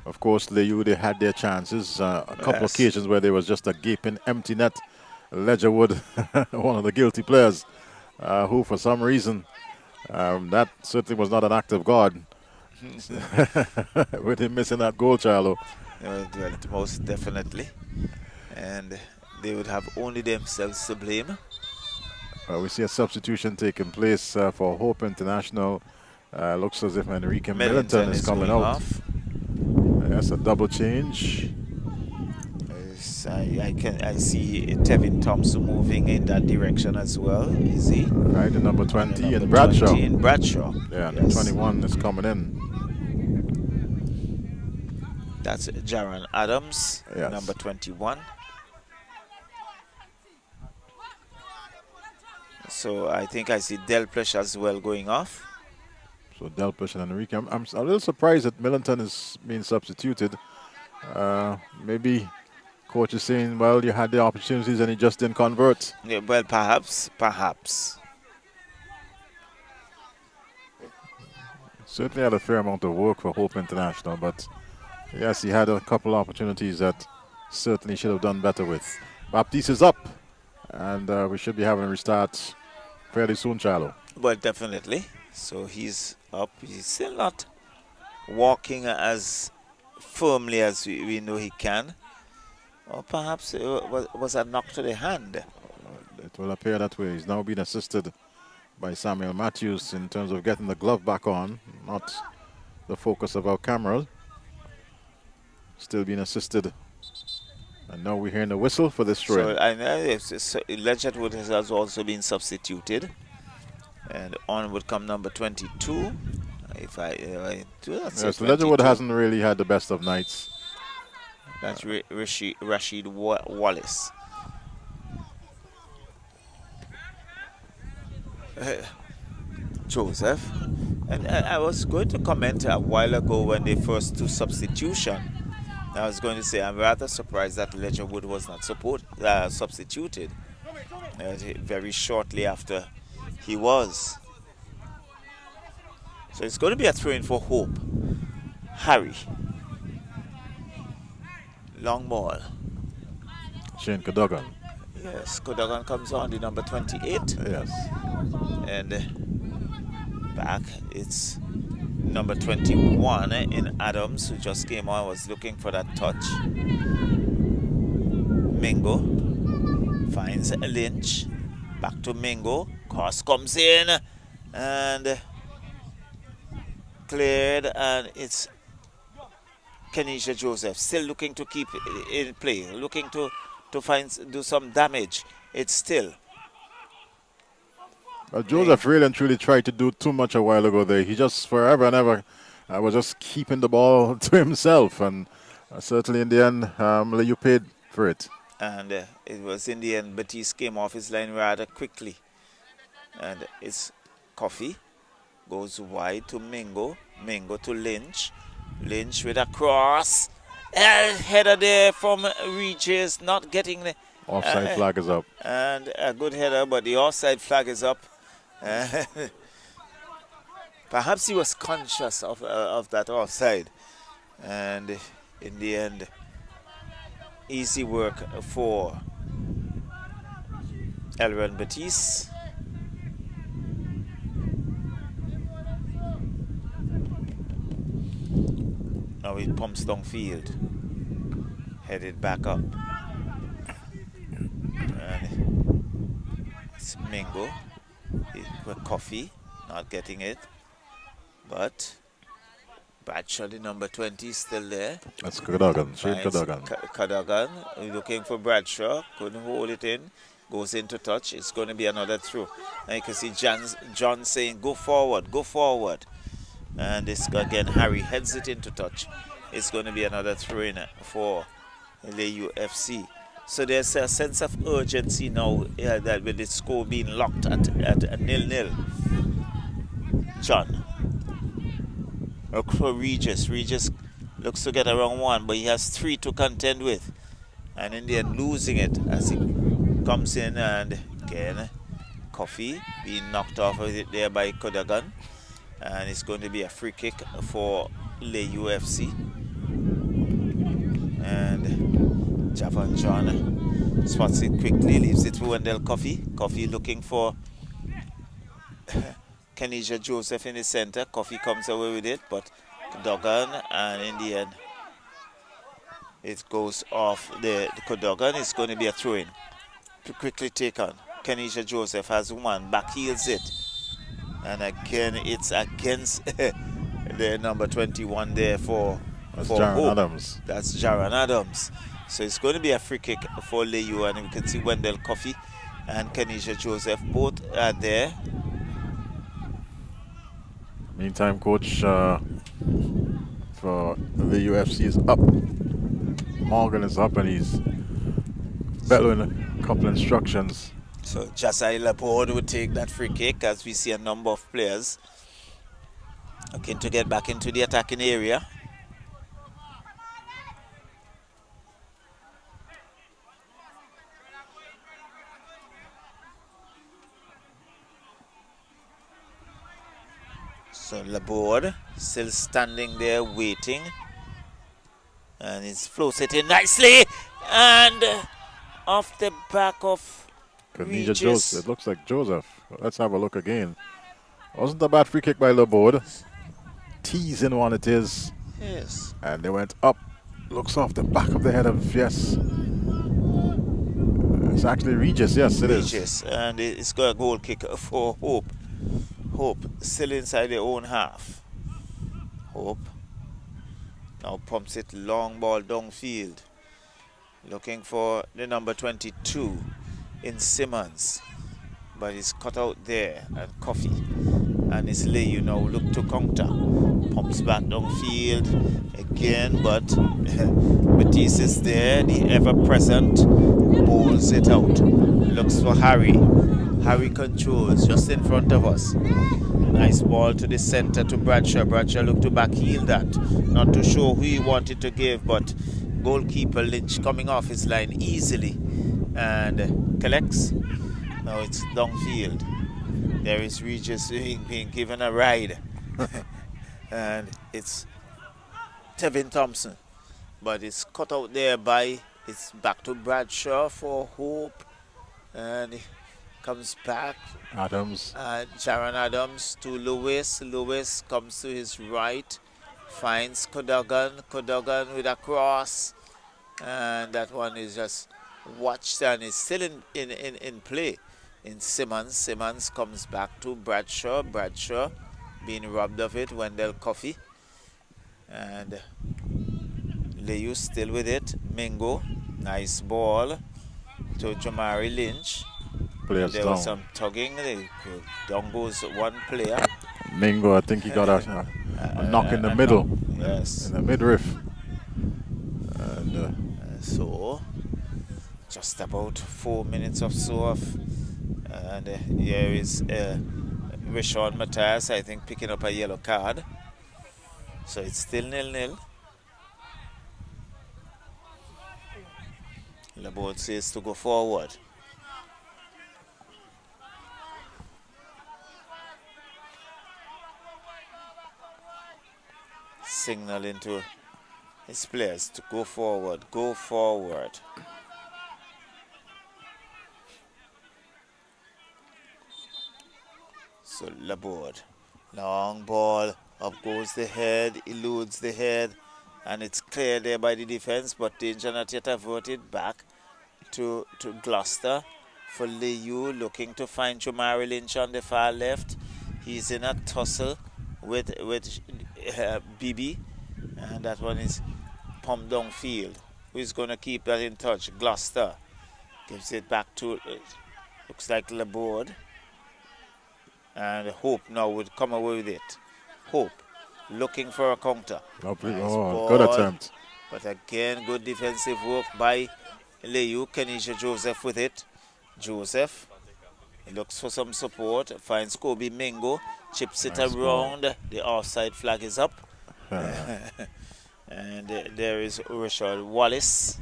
Of course, Layou, they had their chances. A couple of occasions where there was just a gaping empty net. Ledgerwood, one of the guilty players, who for some reason, that certainly was not an act of God. With him missing that goal, Charlo. Well, most definitely. And they would have only themselves to blame. We see a substitution taking place for Hope International. Looks as if Enrique Millington is coming out. Yes, a double change. I see Tevin Thompson moving in that direction as well. Is he? Right, the number 20 in Bradshaw. 20 in Bradshaw. Yeah, yes. The 21 is coming in. That's Jaron Adams, yes. Number 21. So I think I see Del Plesh as well going off. So Del Plesh and Enrique. I'm a little surprised that Millington is being substituted. Maybe Coach is saying, well, you had the opportunities and you just didn't convert. Yeah, well, perhaps. Certainly had a fair amount of work for Hope International, but yes, he had a couple opportunities that certainly should have done better with. Baptiste is up, and we should be having a restart fairly soon, Charlo. Well, definitely. So he's up. He's still not walking as firmly as we know he can. Or perhaps it was a knock to the hand. It will appear that way. He's now being assisted by Samuel Matthews in terms of getting the glove back on, not the focus of our camera. Still being assisted. And now we're hearing the whistle for this throw. So I know Legend Wood has also been substituted. And on would come number 22. If I do that. Yes, Legend Wood hasn't really had the best of nights. That's Rashid Wallace. Joseph. And I was going to comment a while ago when they first do substitution. I was going to say I'm rather surprised that Legend Wood was not substituted very shortly after he was. So it's going to be a throw-in for Hope. Harry. Long ball. Shane Cadogan. Yes, Cadogan comes on, the number 28. Yes. And back, it's number 21 in Adams, who just came on, was looking for that touch. Mingo finds Lynch. Back to Mingo. Cross comes in and cleared, and it's Kenisha Joseph still looking to keep it in play, looking to do some damage. It's still. Joseph really and truly tried to do too much a while ago there. He just forever and ever was just keeping the ball to himself, and certainly in the end, Layou paid for it. And it was in the end, Batiste came off his line rather quickly. And it's Coffee. Goes wide to Mingo. Mingo to Lynch. Lynch with a cross. Header there from Regis, not getting the... Offside flag is up. And a good header, but the offside flag is up. Perhaps he was conscious of that offside. And in the end, easy work for Elron Batiste. Now he pumps downfield. Headed back up. And it's Mingo. With Coffee. Not getting it. But Bradshaw, the number 20, is still there. That's Cadogan. Shane Cadogan. Cadogan looking for Bradshaw. Couldn't hold it in. Goes into touch. It's going to be another throw. And you can see John saying, go forward, go forward. And this again, Harry heads it into touch. It's going to be another throw-in for Layou FC. So there's a sense of urgency now that with the score being locked at 0-0. John. Regis looks to get around one, but he has 3 to contend with. And in the end, losing it as he comes in, and again, Coffee being knocked off of it there by Cadogan. And it's going to be a free kick for Layou FC. And Javon John spots it quickly, leaves it to Wendell Coffee. Coffee looking for Kenisha Joseph in the center. Coffee comes away with it, but Cadogan, and in the end, it goes off the Cadogan. It's going to be a throw-in. To quickly take on. Kenisha Joseph has one, back heels it. And again, it's against the number 21 there for Jaron Hope. Adams. That's Jaron Adams. So it's going to be a free kick for Layou, and we can see Wendell Coffee and Kenisha Joseph both are there. Meantime, coach for the UFC is up. Morgan is up, and he's bellowing a couple instructions. So Jazai Laborde would take that free kick, as we see a number of players looking to get back into the attacking area. So Laborde still standing there waiting. And he's floats it in nicely. And off the back of Kenija Regis. Joseph. It looks like Joseph. Let's have a look again. Wasn't a bad free kick by Laborde. Teasing one it is. Yes. And they went up. Looks off the back of the head of, yes. It's actually Regis, yes, it is. Regis. And it's got a goal kick for Hope. Hope still inside their own half. Hope now pumps it long ball downfield. Looking for the number 22 in Simmons. But he's cut out there and Coffee. And it's Layou now look to counter. Pumps back downfield again, but Batiste is there, the ever-present, bowls it out. Looks for Harry. Harry controls just in front of us. Nice ball to the center to Bradshaw. Bradshaw looked to backheel that. Not too sure who he wanted to give, but goalkeeper Lynch coming off his line easily and collects. Now it's downfield. There is Regis being given a ride. And it's Tevin Thompson. But it's cut out there by, it's back to Bradshaw for Hope. And he comes back. Adams. Sharon Adams to Lewis. Lewis comes to his right. Finds Kodogan. Kodogan with a cross. And that one is just watched and is still in play. In Simmons. Simmons comes back to Bradshaw. Bradshaw being robbed of it. Wendell Coffee. And Layou still with it. Mingo. Nice ball to Jamari Lynch. Players There down. was some tugging. Down goes one player. Mingo, I think he got a knock in the middle. Yes. In the midriff. And So, just about 4 minutes or so of. And here is Rishon Matthias, I think, picking up a yellow card. So it's still 0-0. Laborde says to go forward. Signaling to his players to go forward, go forward. So Laborde, long ball, up goes the head, eludes the head, and it's cleared there by the defense, but danger not yet averted. Back to Gloucester for Layou, looking to find Jamari Lynch on the far left. He's in a tussle with Bibi, and that one is pumped downfield. Who's going to keep that in touch? Gloucester gives it back to, looks like Laborde. And Hope now would come away with it. Hope looking for a counter. lovely. Nice Oh, good ball. attempt. But again, good defensive work by Layou. Kenisha Joseph with it. Joseph, he looks for some support. Finds Kobe Mingo. Chips it Nice around. The offside flag is up. And there is Urshad Wallace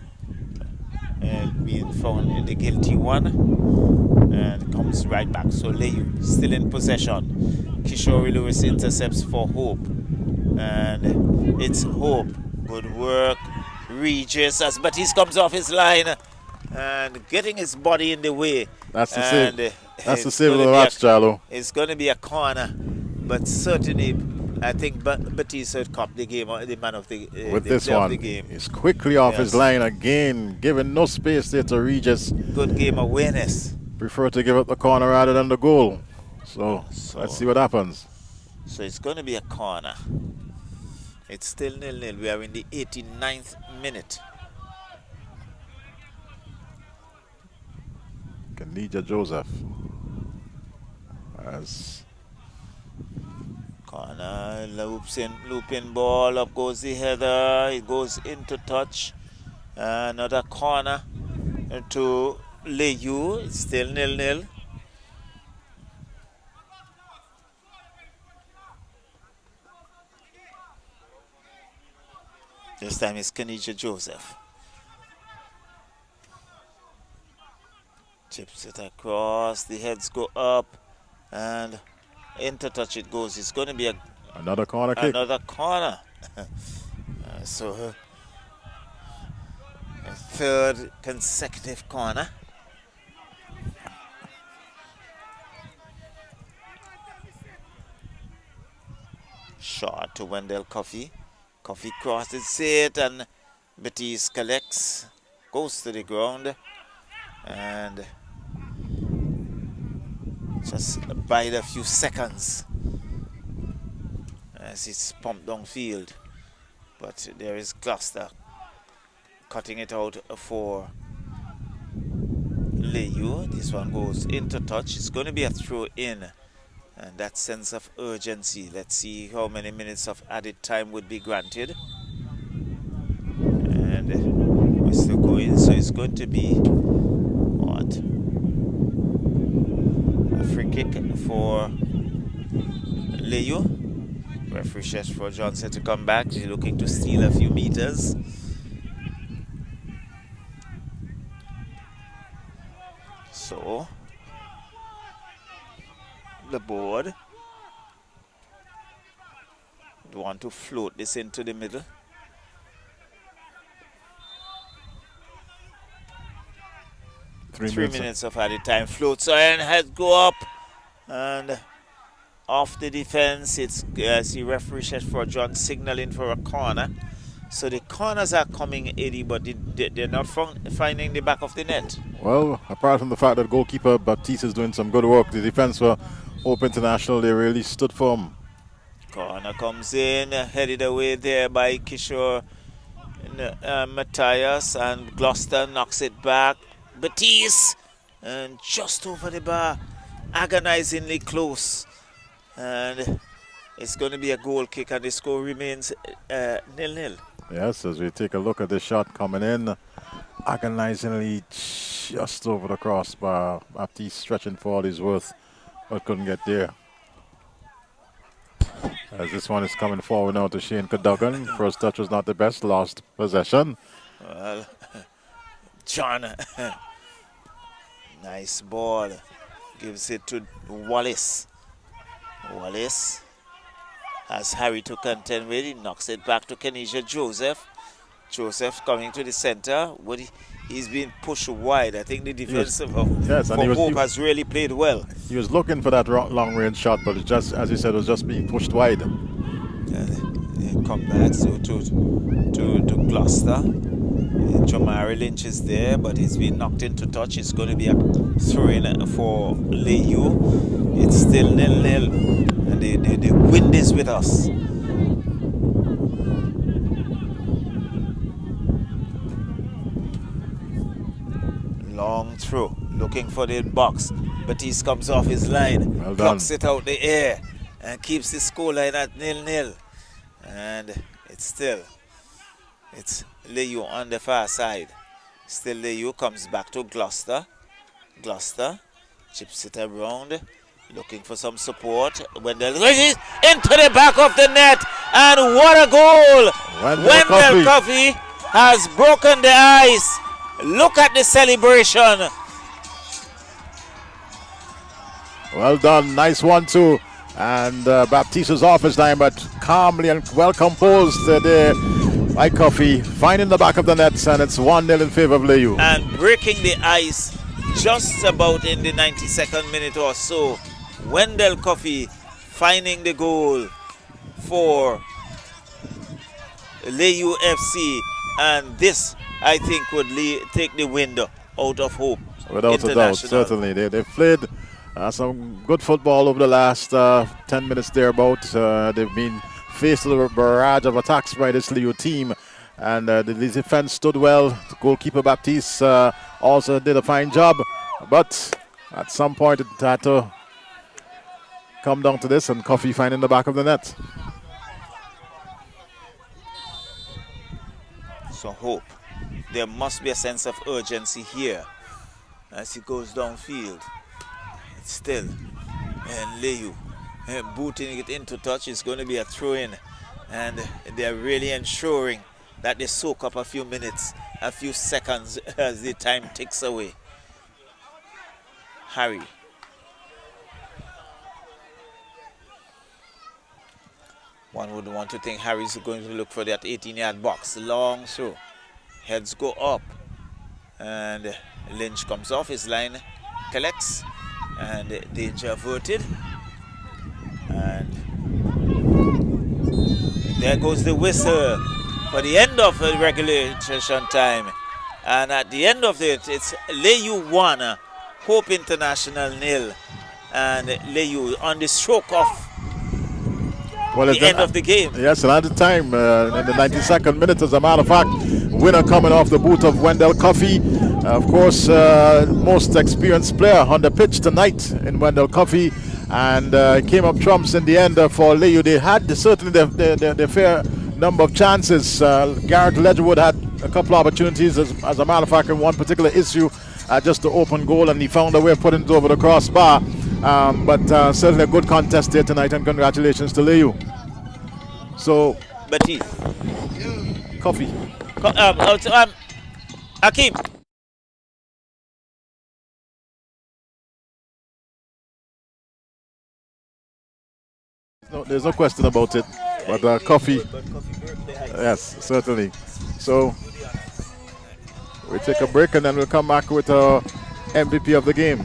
being found in the guilty one. And comes right back. So Layou still in possession. Kishore Lewis intercepts for Hope. And it's Hope. Good work. Regis as Batiste comes off his line and getting his body in the way. That's the And, save. That's the save of gonna the be match, Jalo. It's going to be a corner. But certainly, I think Batiste had caught the game, the man of the With the this player of one, the game. he's quickly off Yes. his line again, giving no space there to Regis. Good game awareness. Prefer to give up the corner rather than the goal. So let's see what happens. So it's going to be a corner. It's still 0-0. We are in the 89th minute. Kenija Joseph as Corner, looping ball, up goes the header, it goes into touch. Another corner to Layou, it's still 0-0. This time it's Kenija Joseph. Chips it across, the heads go up, and into touch it goes. It's going to be Another corner kick. Another corner. So a third consecutive corner. Shot to Wendell Coffey. Coffey crosses it and Betis collects, goes to the ground, and just bide a few seconds as it's pumped downfield. But there is Gloucester cutting it out for Layou. This one goes into touch. It's going to be a throw in. And that sense of urgency. Let's see how many minutes of added time would be granted. And we're still going. So it's going to be what? A free kick for Layou. Referee Sheshford Johnson to come back. He's looking to steal a few meters. So the board want to float this into the middle. Three minutes of added time. Floats and head go up and off the defense. It's the referee Sheshford John signaling for a corner. So the corners are coming, Eddie, but they're not finding the back of the net. Well, apart from the fact that goalkeeper Baptiste is doing some good work, the defense for Hope International, they really stood firm. Corner comes in, headed away there by Kishore Matthias, and Gloucester knocks it back. Baptiste, and just over the bar, agonizingly close. And it's going to be a goal kick, and the score remains 0-0. Yes, as we take a look at the shot coming in, agonizingly just over the crossbar. Baptiste stretching for all his worth, but couldn't get there. As this one is coming forward now to Shane Cadogan. First touch was not the best, lost possession. Well, John, nice ball. Gives it to Wallace. Wallace has Harry to contend with. He knocks it back to Kenisha Joseph. Joseph coming to the center. He's being pushed wide. I think the defense of Hope has really played well. He was looking for that long-range shot, but it just, as you said, it was just being pushed wide. Come back to Gloucester. Jamari Lynch is there, but he's been knocked into touch. It's going to be a throw-in for Layou. It's still 0-0. And the wind is with us. Long throw, looking for the box. Baptiste comes off his line, plucks it out the air, and keeps the scoreline at 0-0. And it's Layou on the far side. Still Layou comes back to Gloucester. Gloucester chips it around, looking for some support. Wendell into the back of the net, and what a goal! Wendell Coffey has broken the ice. Look at the celebration. Well done, nice 1-2. And Baptiste is off his time, but calmly and well composed there by Coffey, finding the back of the nets, and it's 1-0 in favor of Layou. And breaking the ice just about in the 92nd minute or so. Wendell Coffey finding the goal for Layou FC, and this, I think, would take the wind out of Hope. Without a doubt, certainly. They've played some good football over the last 10 minutes thereabouts. They've been faced with a barrage of attacks by this Layou team, and the defense stood well. The goalkeeper Baptiste also did a fine job, but at some point it had to come down to this, and Coffey finding the back of the net. So Hope, there must be a sense of urgency here as he goes downfield. It's still and Layou booting it into touch. It's going to be a throw-in, and they're really ensuring that they soak up a few minutes, a few seconds as the time ticks away. Harry. One would want to think Harry's going to look for that 18-yard box. Long throw. Heads go up. And Lynch comes off his line, collects, and danger averted. And there goes the whistle for the end of the regulation time. And at the end of it, it's Layou 1, Hope International 0. And Layou on the stroke of the end of the game. Yes, and at the time, in the 92nd minute, as a matter of fact, winner coming off the boot of Wendell Coffey. Of course, most experienced player on the pitch tonight in Wendell Coffey. And came up trumps in the end for Layou. They had certainly their fair number of chances. Garrett Ledgerwood had a couple of opportunities, as a matter of fact, in one particular issue, just to open goal, and he found a way of putting it over the crossbar. But certainly a good contest here tonight, and congratulations to Layou. So, Batiste. Coffee. Hakeem. No, there's no question about it. But Coffee, yes, certainly. So we take a break and then we'll come back with our MVP of the game.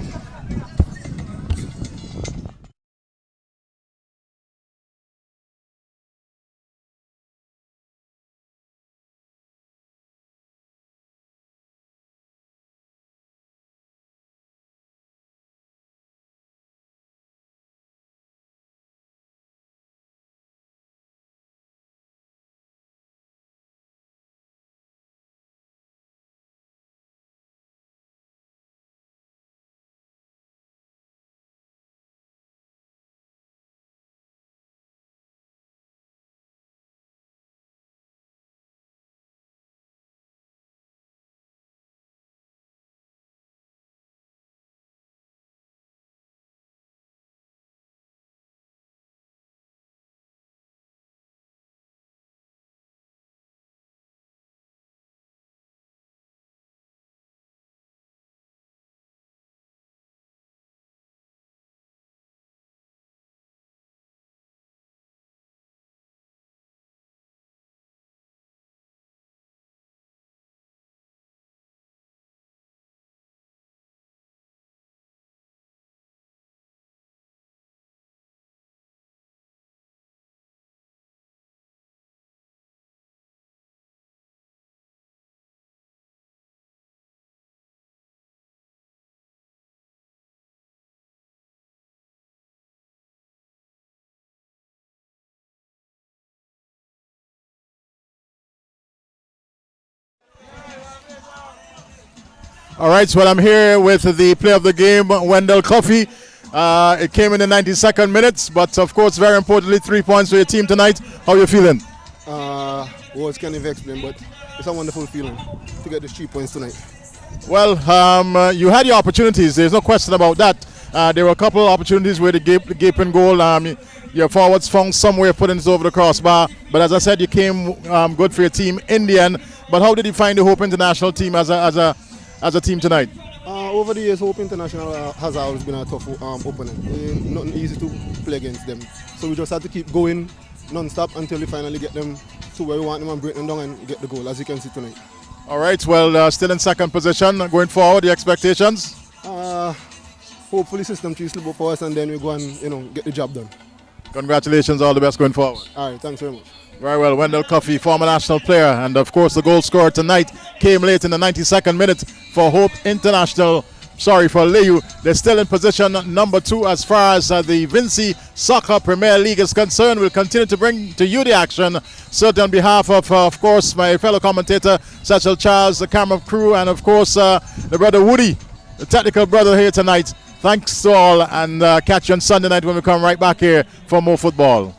All right, so I'm here with the player of the game, Wendell Coffey. It came in the 92nd minutes, but of course, very importantly, 3 points for your team tonight. How are you feeling? Words can't even explain, but it's a wonderful feeling to get the 3 points tonight. Well, you had your opportunities. There's no question about that. There were a couple of opportunities where the gaping goal, your forwards found some way of putting it over the crossbar. But as I said, you came good for your team in the end. But how did you find the Hope International team as a team tonight? Over the years, Hope International has always been a tough opponent. Nothing easy to play against them. So we just had to keep going non-stop until we finally get them to where we want them and break them down and get the goal, as you can see tonight. All right, well, still in second position. Going forward, the expectations? Hopefully system 3 slip up for us and then we go and get the job done. Congratulations, all the best going forward. All right, thanks very much. Very well, Wendell Coffey, former national player, and of course the goal scorer tonight came late in the 92nd minute for Hope International. For Layou. They're still in position number 2 as far as the Vincy Soccer Premier League is concerned. We'll continue to bring to you the action, certainly on behalf of course, my fellow commentator, Cecil Charles, the camera crew, and of course, the brother Woody, the technical brother here tonight. Thanks to all, and catch you on Sunday night when we come right back here for more football.